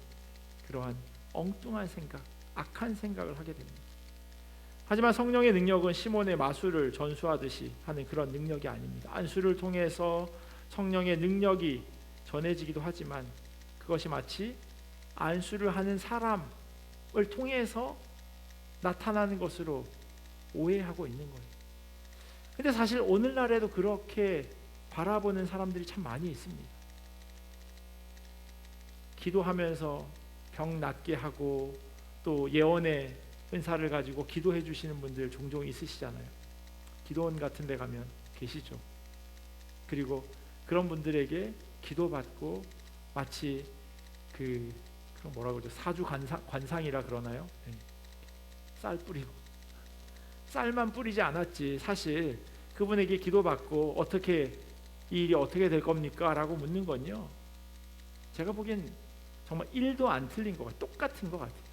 그러한 엉뚱한 생각, 악한 생각을 하게 됩니다. 하지만 성령의 능력은 시몬의 마술을 전수하듯이 하는 그런 능력이 아닙니다. 안수를 통해서 성령의 능력이 전해지기도 하지만 그것이 마치 안수를 하는 사람을 통해서 나타나는 것으로 오해하고 있는 거예요. 근데 사실 오늘날에도 그렇게 바라보는 사람들이 참 많이 있습니다. 기도하면서 병 낫게 하고 또 예언의 은사를 가지고 기도해 주시는 분들 종종 있으시잖아요. 기도원 같은 데 가면 계시죠. 그리고 그런 분들에게 기도받고 마치 그런 뭐라고 그러죠? 사주 관상이라 그러나요? 네. 쌀 뿌리고, 쌀만 뿌리지 않았지 사실 그분에게 기도받고 어떻게 이 일이 어떻게 될 겁니까? 라고 묻는 건요, 제가 보기엔 정말 1도 안 틀린 것 같아요. 똑같은 것 같아요.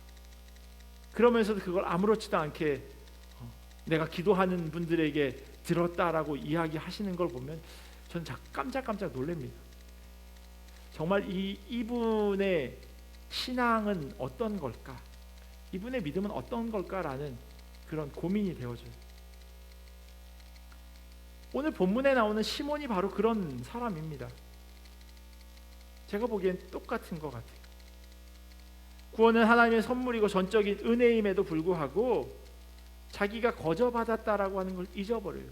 그러면서도 그걸 아무렇지도 않게 내가 기도하는 분들에게 들었다라고 이야기하시는 걸 보면 저는 깜짝깜짝 놀랍니다. 정말 이분의 신앙은 어떤 걸까? 이분의 믿음은 어떤 걸까라는 그런 고민이 되어져요. 오늘 본문에 나오는 시몬이 바로 그런 사람입니다. 제가 보기엔 똑같은 것 같아요. 구원은 하나님의 선물이고 전적인 은혜임에도 불구하고 자기가 거저 받았다라고 하는 걸 잊어버려요.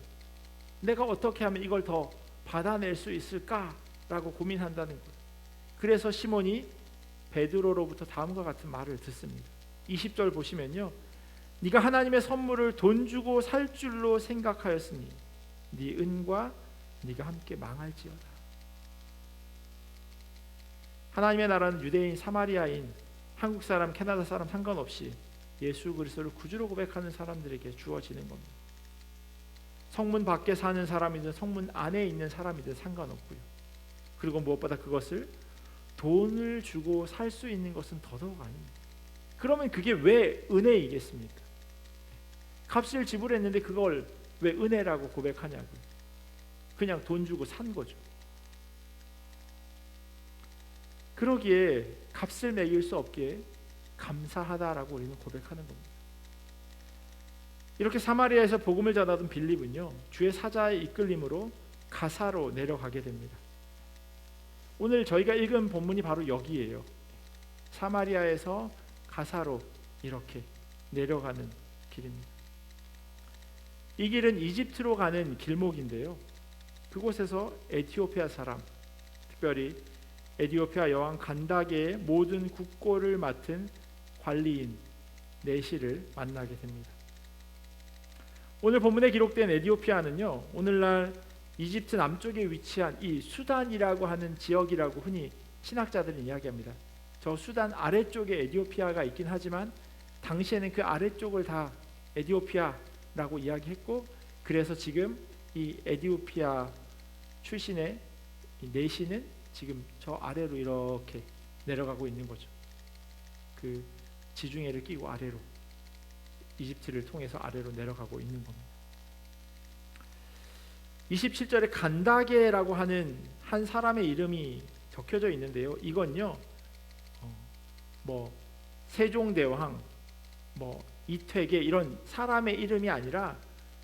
내가 어떻게 하면 이걸 더 받아낼 수 있을까라고 고민한다는 거예요. 그래서 시몬이 베드로로부터 다음과 같은 말을 듣습니다. 20절 보시면요, 네가 하나님의 선물을 돈 주고 살 줄로 생각하였으니 네 은과 네가 함께 망할지어다. 하나님의 나라는 유대인, 사마리아인, 한국 사람, 캐나다 사람 상관없이 예수 그리스도를 구주로 고백하는 사람들에게 주어지는 겁니다. 성문 밖에 사는 사람이든 성문 안에 있는 사람이든 상관없고요. 그리고 무엇보다 그것을 돈을 주고 살 수 있는 것은 더더욱 아닙니다. 그러면 그게 왜 은혜이겠습니까? 값을 지불했는데 그걸 왜 은혜라고 고백하냐고요. 그냥 돈 주고 산 거죠. 그러기에 값을 매길 수 없기에 감사하다라고 우리는 고백하는 겁니다. 이렇게 사마리아에서 복음을 전하던 빌립은요, 주의 사자의 이끌림으로 가사로 내려가게 됩니다. 오늘 저희가 읽은 본문이 바로 여기에요. 사마리아에서 가사로 이렇게 내려가는 길입니다. 이 길은 이집트로 가는 길목인데요, 그곳에서 에티오피아 사람, 특별히 에티오피아 여왕 간다게의 모든 국고를 맡은 관리인 네시를 만나게 됩니다. 오늘 본문에 기록된 에티오피아는요, 오늘날 이집트 남쪽에 위치한 이 수단이라고 하는 지역이라고 흔히 신학자들은 이야기합니다. 저 수단 아래쪽에 에티오피아가 있긴 하지만 당시에는 그 아래쪽을 다 에티오피아라고 이야기했고, 그래서 지금 이 에티오피아 출신의 이 네시는 지금 저 아래로 이렇게 내려가고 있는 거죠. 그 지중해를 끼고 아래로, 이집트를 통해서 아래로 내려가고 있는 겁니다. 27절에 간다게라고 하는 한 사람의 이름이 적혀져 있는데요, 이건요 뭐 세종대왕, 뭐 이퇴계 이런 사람의 이름이 아니라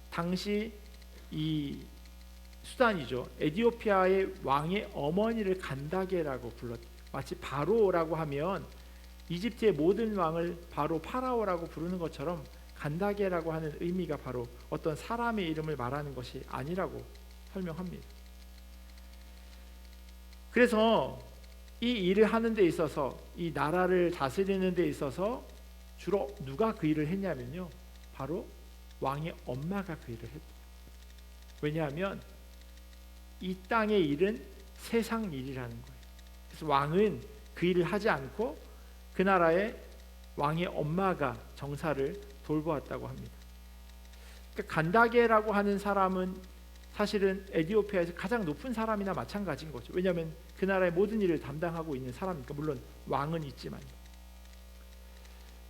당시 이 수단이죠, 에티오피아의 왕의 어머니를 간다게라고 불렀대요. 마치 바로라고 하면 이집트의 모든 왕을 바로 파라오라고 부르는 것처럼 간다게라고 하는 의미가 바로 어떤 사람의 이름을 말하는 것이 아니라고 설명합니다. 그래서 이 일을 하는 데 있어서, 이 나라를 다스리는 데 있어서 주로 누가 그 일을 했냐면요, 바로 왕의 엄마가 그 일을 했대요. 왜냐하면 이 땅의 일은 세상 일이라는 거예요. 그래서 왕은 그 일을 하지 않고 그 나라의 왕의 엄마가 정사를 돌보았다고 합니다. 그러니까 간다게라고 하는 사람은 사실은 에티오피아에서 가장 높은 사람이나 마찬가지인 거죠. 왜냐하면 그 나라의 모든 일을 담당하고 있는 사람이니까. 물론 왕은 있지만.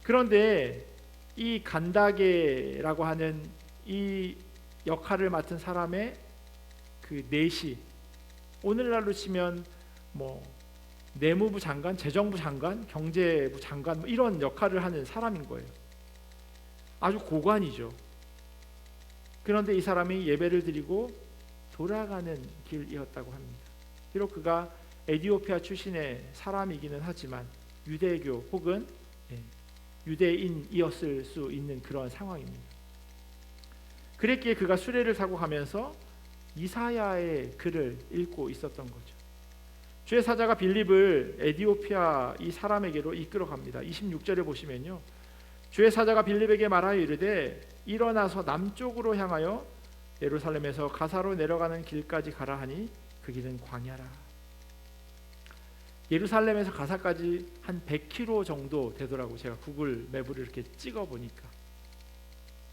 그런데 이 간다게라고 하는 이 역할을 맡은 사람의 그 넷이 오늘날로 치면 뭐 내무부 장관, 재정부 장관, 경제부 장관 뭐 이런 역할을 하는 사람인 거예요. 아주 고관이죠. 그런데 이 사람이 예배를 드리고 돌아가는 길이었다고 합니다. 비록 그가 에티오피아 출신의 사람이기는 하지만 유대교 혹은 유대인이었을 수 있는 그런 상황입니다. 그랬기에 그가 수레를 타고 가면서 이사야의 글을 읽고 있었던 거죠. 주의 사자가 빌립을 에티오피아 이 사람에게로 이끌어 갑니다. 26절에 보시면요, 주의 사자가 빌립에게 말하여 이르되 일어나서 남쪽으로 향하여 예루살렘에서 가사로 내려가는 길까지 가라 하니 그 길은 광야라. 예루살렘에서 가사까지 한 100km 정도 되더라고. 제가 구글 맵을 이렇게 찍어 보니까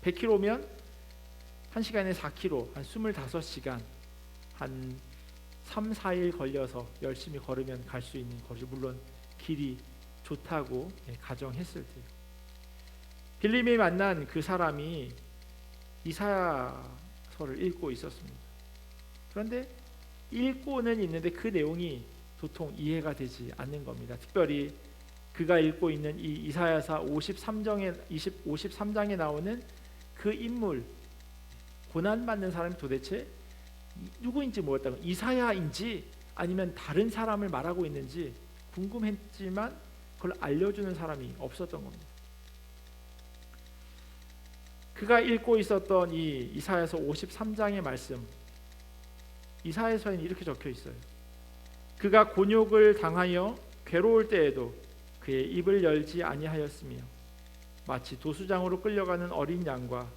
100km면 1시간에 4km, 한 25시간, 한 3, 4일 걸려서 열심히 걸으면 갈 수 있는 거죠. 물론 길이 좋다고 가정했을 때요. 빌립이 만난 그 사람이 이사야서를 읽고 있었습니다. 그런데 읽고는 있는데 그 내용이 도통 이해가 되지 않는 겁니다. 특별히 그가 읽고 있는 이 이사야서 53장에 나오는 그 인물, 고난받는 사람이 도대체 누구인지 모르겠다고, 이사야인지 아니면 다른 사람을 말하고 있는지 궁금했지만 그걸 알려주는 사람이 없었던 겁니다. 그가 읽고 있었던 이 이사야서 53장의 말씀, 이사야서에는 이렇게 적혀 있어요. 그가 곤욕을 당하여 괴로울 때에도 그의 입을 열지 아니하였으며 마치 도수장으로 끌려가는 어린 양과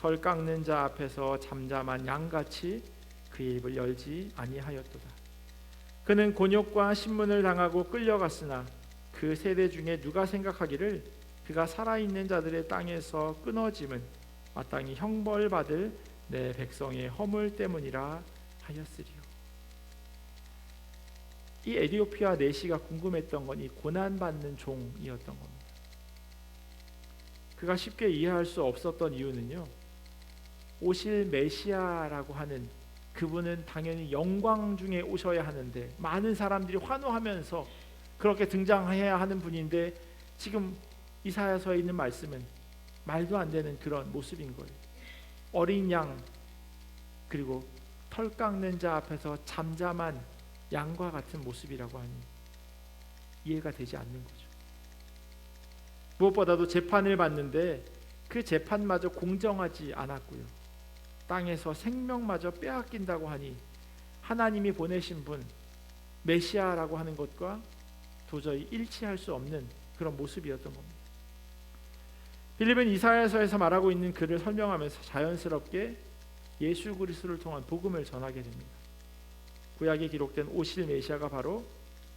털 깎는 자 앞에서 잠잠한 양같이 그의 입을 열지 아니하였도다. 그는 곤욕과 신문을 당하고 끌려갔으나 그 세대 중에 누가 생각하기를 그가 살아있는 자들의 땅에서 끊어짐은 마땅히 형벌받을 내 백성의 허물 때문이라 하였으리요. 이 에디오피아 내시가 궁금했던 건 이 고난받는 종이었던 겁니다. 그가 쉽게 이해할 수 없었던 이유는요, 오실 메시아라고 하는 그분은 당연히 영광 중에 오셔야 하는데 많은 사람들이 환호하면서 그렇게 등장해야 하는 분인데 지금 이사야서에 있는 말씀은 말도 안 되는 그런 모습인 거예요. 어린 양 그리고 털 깎는 자 앞에서 잠잠한 양과 같은 모습이라고 하니 이해가 되지 않는 거죠. 무엇보다도 재판을 받는데 그 재판마저 공정하지 않았고요. 땅에서 생명마저 빼앗긴다고 하니 하나님이 보내신 분 메시아라고 하는 것과 도저히 일치할 수 없는 그런 모습이었던 겁니다. 빌립은 이사야서에서 말하고 있는 그를 설명하면서 자연스럽게 예수 그리스도를 통한 복음을 전하게 됩니다. 구약에 기록된 오실 메시아가 바로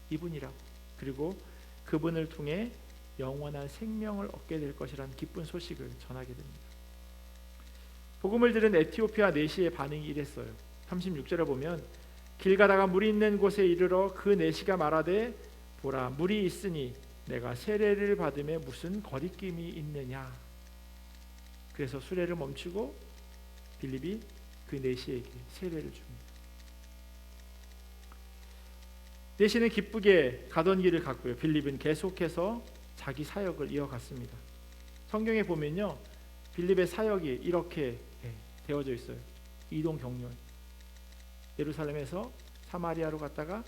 이분이라, 그리고 그분을 통해 영원한 생명을 얻게 될 것이라는 기쁜 소식을 전하게 됩니다. 복음을 들은 에티오피아 내시의 반응이 이랬어요. 36절에 보면 길 가다가 물이 있는 곳에 이르러 그 내시가 말하되 보라 물이 있으니 내가 세례를 받음에 무슨 거리낌이 있느냐. 그래서 수레를 멈추고 빌립이 그 내시에게 세례를 줍니다. 내시는 기쁘게 가던 길을 갔고요. 빌립은 계속해서 자기 사역을 이어갔습니다. 성경에 보면요, 빌립의 사역이 이렇게 되어져 있어요. 이동 경로. 예루살렘에서 사마리아로 갔다가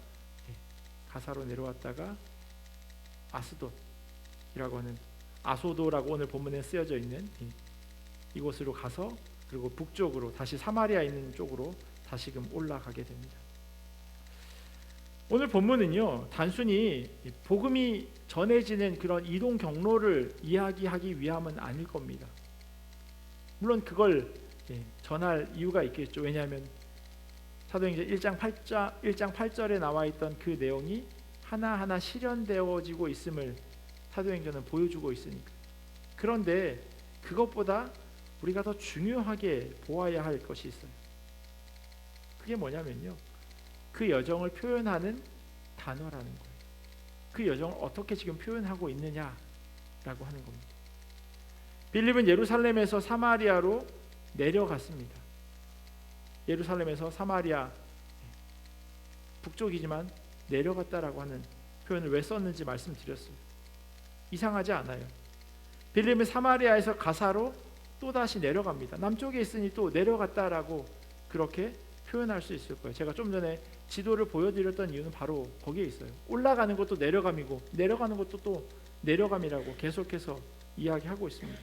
가사로 내려왔다가 아스돗이라고 하는 아소도라고 오늘 본문에 쓰여져 있는 이곳으로 가서 그리고 북쪽으로 다시 사마리아 있는 쪽으로 다시금 올라가게 됩니다. 오늘 본문은요, 단순히 복음이 전해지는 그런 이동 경로를 이야기하기 위함은 아닐 겁니다. 물론 그걸 전할 이유가 있겠죠. 왜냐하면 사도행전 1장 8절에 나와 있던 그 내용이 하나하나 실현되어지고 있음을 사도행전은 보여주고 있으니까. 그런데 그것보다 우리가 더 중요하게 보아야 할 것이 있어요. 그게 뭐냐면요, 그 여정을 표현하는 단어라는 거예요. 그 여정을 어떻게 지금 표현하고 있느냐라고 하는 겁니다. 빌립은 예루살렘에서 사마리아로 내려갔습니다. 예루살렘에서 사마리아 북쪽이지만 내려갔다라고 하는 표현을 왜 썼는지 말씀드렸어요. 이상하지 않아요. 빌립은 사마리아에서 가사로 또다시 내려갑니다. 남쪽에 있으니 또 내려갔다라고 그렇게 표현할 수 있을 거예요. 제가 좀 전에 지도를 보여드렸던 이유는 바로 거기에 있어요. 올라가는 것도 내려감이고 내려가는 것도 또 내려감이라고 계속해서 이야기하고 있습니다.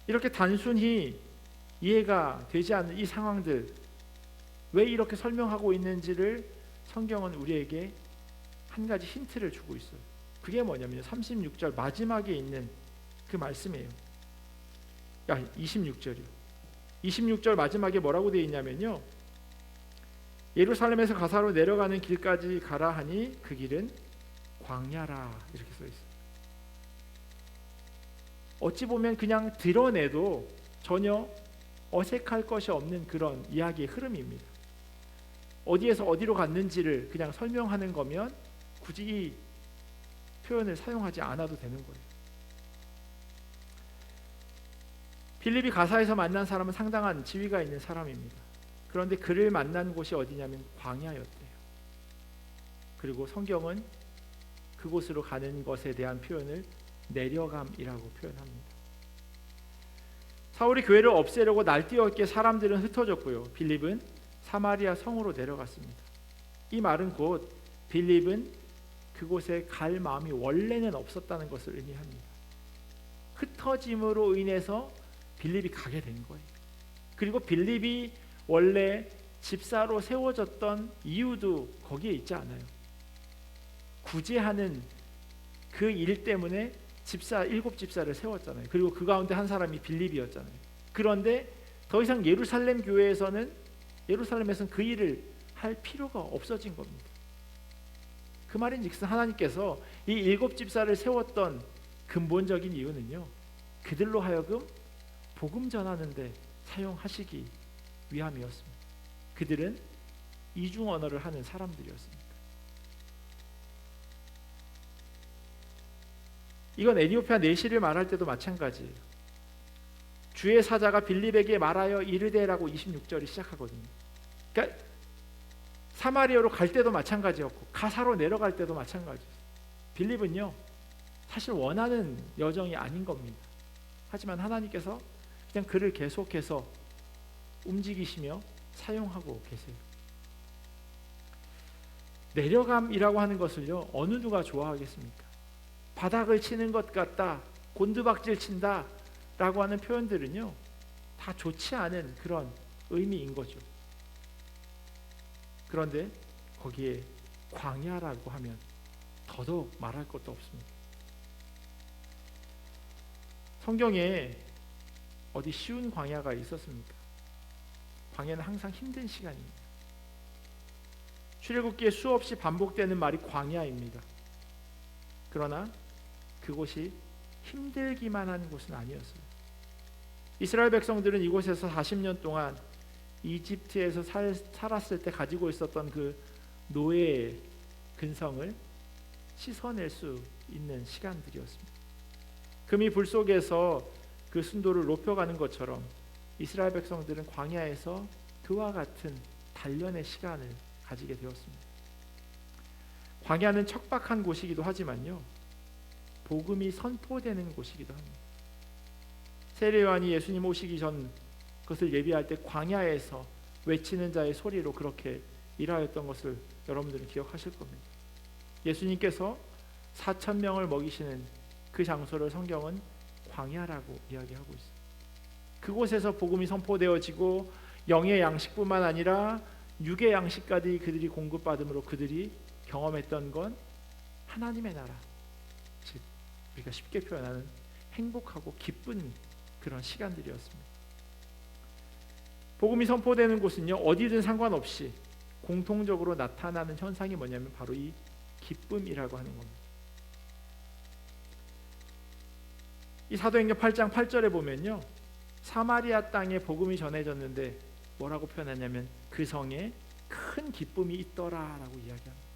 이렇게 단순히 이해가 되지 않는 이 상황들, 왜 이렇게 설명하고 있는지를 성경은 우리에게 한 가지 힌트를 주고 있어요. 그게 뭐냐면 36절 마지막에 있는 그 말씀이에요. 26절이요. 26절 마지막에 뭐라고 되어 있냐면요, 예루살렘에서 가사로 내려가는 길까지 가라 하니 그 길은 광야라, 이렇게 써 있어요. 어찌 보면 그냥 드러내도 전혀 어색할 것이 없는 그런 이야기의 흐름입니다. 어디에서 어디로 갔는지를 그냥 설명하는 거면 굳이 이 표현을 사용하지 않아도 되는 거예요. 빌립이 가사에서 만난 사람은 상당한 지위가 있는 사람입니다. 그런데 그를 만난 곳이 어디냐면 광야였대요. 그리고 성경은 그곳으로 가는 것에 대한 표현을 내려감이라고 표현합니다. 사울이 교회를 없애려고 날뛰었기에 사람들은 흩어졌고요. 빌립은 사마리아 성으로 내려갔습니다. 이 말은 곧 빌립은 그곳에 갈 마음이 원래는 없었다는 것을 의미합니다. 흩어짐으로 인해서 빌립이 가게 된 거예요. 그리고 빌립이 원래 집사로 세워졌던 이유도 거기에 있지 않아요. 구제하는 그 일 때문에 일곱 집사를 세웠잖아요. 그리고 그 가운데 한 사람이 빌립이었잖아요. 그런데 더 이상 예루살렘에서는 그 일을 할 필요가 없어진 겁니다. 그 말인즉슨 하나님께서 이 일곱 집사를 세웠던 근본적인 이유는요, 그들로 하여금 복음 전하는데 사용하시기 위함이었습니다. 그들은 이중 언어를 하는 사람들이었습니다. 이건 에디오피아 내시를 말할 때도 마찬가지예요. 주의 사자가 빌립에게 말하여 이르되라고 26절이 시작하거든요. 그러니까 사마리아로 갈 때도 마찬가지였고 가사로 내려갈 때도 마찬가지였어요. 빌립은요, 사실 원하는 여정이 아닌 겁니다. 하지만 하나님께서 그냥 그를 계속해서 움직이시며 사용하고 계세요. 내려감이라고 하는 것을요, 어느 누가 좋아하겠습니까? 바닥을 치는 것 같다, 곤두박질 친다 라고 하는 표현들은요, 다 좋지 않은 그런 의미인 거죠. 그런데 거기에 광야라고 하면 더더욱 말할 것도 없습니다. 성경에 어디 쉬운 광야가 있었습니까? 광야는 항상 힘든 시간입니다. 출애굽기에 수없이 반복되는 말이 광야입니다. 그러나 그곳이 힘들기만 한 곳은 아니었어요. 이스라엘 백성들은 이곳에서 40년 동안 이집트에서 살았을 때 가지고 있었던 그 노예의 근성을 씻어낼 수 있는 시간들이었습니다. 금이 불 속에서 그 순도를 높여가는 것처럼 이스라엘 백성들은 광야에서 그와 같은 단련의 시간을 가지게 되었습니다. 광야는 척박한 곳이기도 하지만요, 복음이 선포되는 곳이기도 합니다. 세례 요한이 예수님 오시기 전 그것을 예비할 때 광야에서 외치는 자의 소리로 그렇게 일하였던 것을 여러분들은 기억하실 겁니다. 예수님께서 4,000명을 먹이시는 그 장소를 성경은 광야라고 이야기하고 있어요. 그곳에서 복음이 선포되어지고 영의 양식뿐만 아니라 육의 양식까지 그들이 공급받음으로 그들이 경험했던 건 하나님의 나라, 즉 우리가 쉽게 표현하는 행복하고 기쁜 그런 시간들이었습니다. 복음이 선포되는 곳은요, 어디든 상관없이 공통적으로 나타나는 현상이 뭐냐면 바로 이 기쁨이라고 하는 겁니다. 이 사도행전 8장 8절에 보면요, 사마리아 땅에 복음이 전해졌는데 뭐라고 표현하냐면 그 성에 큰 기쁨이 있더라라고 이야기합니다.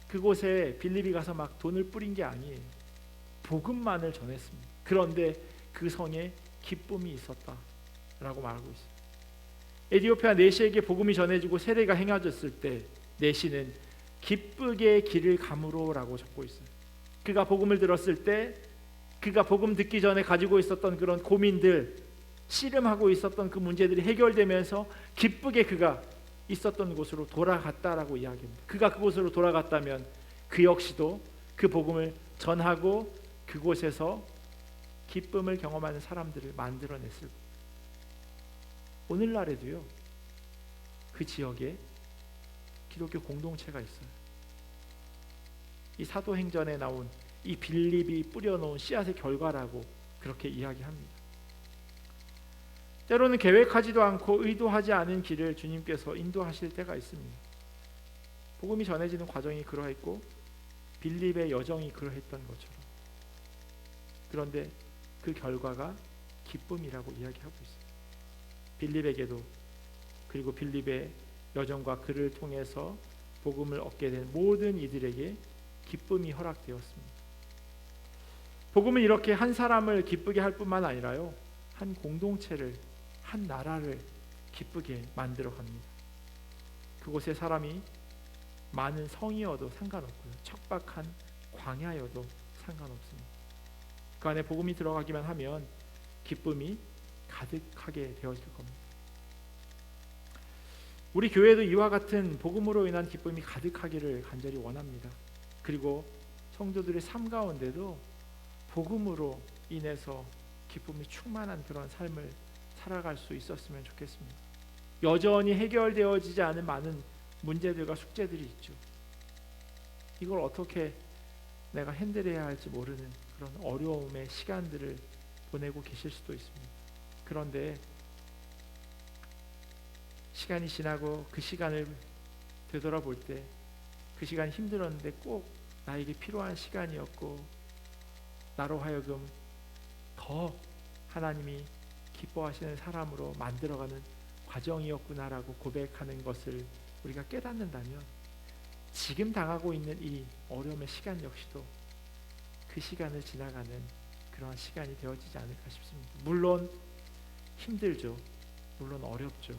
그곳에 빌립이 가서 막 돈을 뿌린 게 아니에요. 복음만을 전했습니다. 그런데 그 성에 기쁨이 있었다라고 말하고 있어요. 에디오피아 내시에게 복음이 전해지고 세례가 행해졌을 때 내시는 기쁘게 길을 감으로라고 적고 있어요. 그가 복음을 들었을 때 그가 복음 듣기 전에 가지고 있었던 그런 고민들, 씨름하고 있었던 그 문제들이 해결되면서 기쁘게 그가 있었던 곳으로 돌아갔다라고 이야기합니다. 그가 그곳으로 돌아갔다면 그 역시도 그 복음을 전하고 그곳에서 기쁨을 경험하는 사람들을 만들어냈을 겁니다. 오늘날에도요, 그 지역에 기독교 공동체가 있어요. 이 사도행전에 나온 이 빌립이 뿌려놓은 씨앗의 결과라고 그렇게 이야기합니다. 때로는 계획하지도 않고 의도하지 않은 길을 주님께서 인도하실 때가 있습니다. 복음이 전해지는 과정이 그러했고 빌립의 여정이 그러했던 것처럼. 그런데 그 결과가 기쁨이라고 이야기하고 있어요. 빌립에게도, 그리고 빌립의 여정과 그를 통해서 복음을 얻게 된 모든 이들에게 기쁨이 허락되었습니다. 복음은 이렇게 한 사람을 기쁘게 할 뿐만 아니라요, 한 공동체를, 한 나라를 기쁘게 만들어 갑니다. 그곳에 사람이 많은 성이어도 상관없고요, 척박한 광야여도 상관없습니다. 그 안에 복음이 들어가기만 하면 기쁨이 가득하게 되어질 겁니다. 우리 교회도 이와 같은 복음으로 인한 기쁨이 가득하기를 간절히 원합니다. 그리고 성도들의 삶 가운데도 복음으로 인해서 기쁨이 충만한 그런 삶을 살아갈 수 있었으면 좋겠습니다. 여전히 해결되어지지 않은 많은 문제들과 숙제들이 있죠. 이걸 어떻게 내가 핸들해야 할지 모르는 그런 어려움의 시간들을 보내고 계실 수도 있습니다. 그런데 시간이 지나고 그 시간을 되돌아볼 때 그 시간이 힘들었는데 꼭 나에게 필요한 시간이었고 나로 하여금 더 하나님이 기뻐하시는 사람으로 만들어가는 과정이었구나라고 고백하는 것을 우리가 깨닫는다면 지금 당하고 있는 이 어려움의 시간 역시도 그 시간을 지나가는 그런 시간이 되어지지 않을까 싶습니다. 물론 힘들죠. 물론 어렵죠.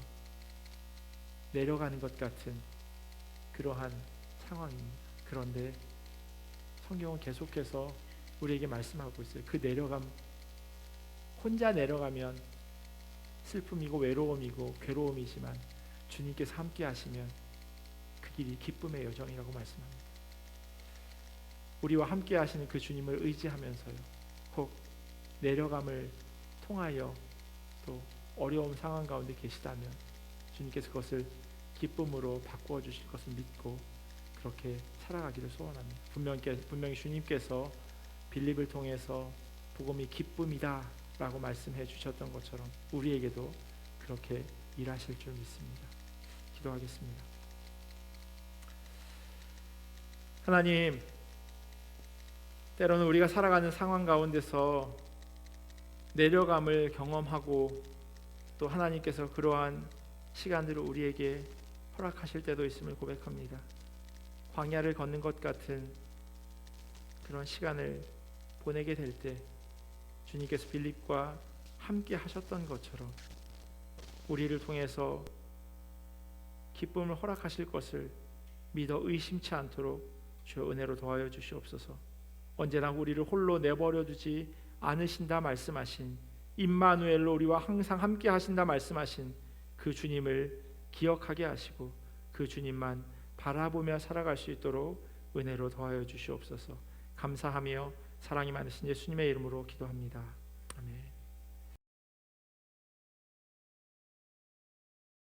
내려가는 것 같은 그러한 상황입니다. 그런데 성경은 계속해서 우리에게 말씀하고 있어요. 그 내려감, 혼자 내려가면 슬픔이고 외로움이고 괴로움이지만 주님께서 함께 하시면 그 길이 기쁨의 여정이라고 말씀합니다. 우리와 함께 하시는 그 주님을 의지하면서요, 혹 내려감을 통하여 또 어려운 상황 가운데 계시다면 주님께서 그것을 기쁨으로 바꾸어 주실 것을 믿고 그렇게 살아가기를 소원합니다. 분명히 주님께서 빌립을 통해서 복음이 기쁨이다 라고 말씀해 주셨던 것처럼 우리에게도 그렇게 일하실 줄 믿습니다. 기도하겠습니다. 하나님, 때로는 우리가 살아가는 상황 가운데서 내려감을 경험하고 또 하나님께서 그러한 시간들을 우리에게 허락하실 때도 있음을 고백합니다. 광야를 걷는 것 같은 그런 시간을 보내게 될 때 주님께서 빌립과 함께 하셨던 것처럼 우리를 통해서 기쁨을 허락하실 것을 믿어 의심치 않도록 주의 은혜로 도와여 주시옵소서. 언제나 우리를 홀로 내버려 두지 않으신다 말씀하신 임마누엘로 우리와 항상 함께 하신다 말씀하신 그 주님을 기억하게 하시고 그 주님만 바라보며 살아갈 수 있도록 은혜로 도와여 주시옵소서. 감사하며 사랑이 많으신 예수님의 이름으로 기도합니다.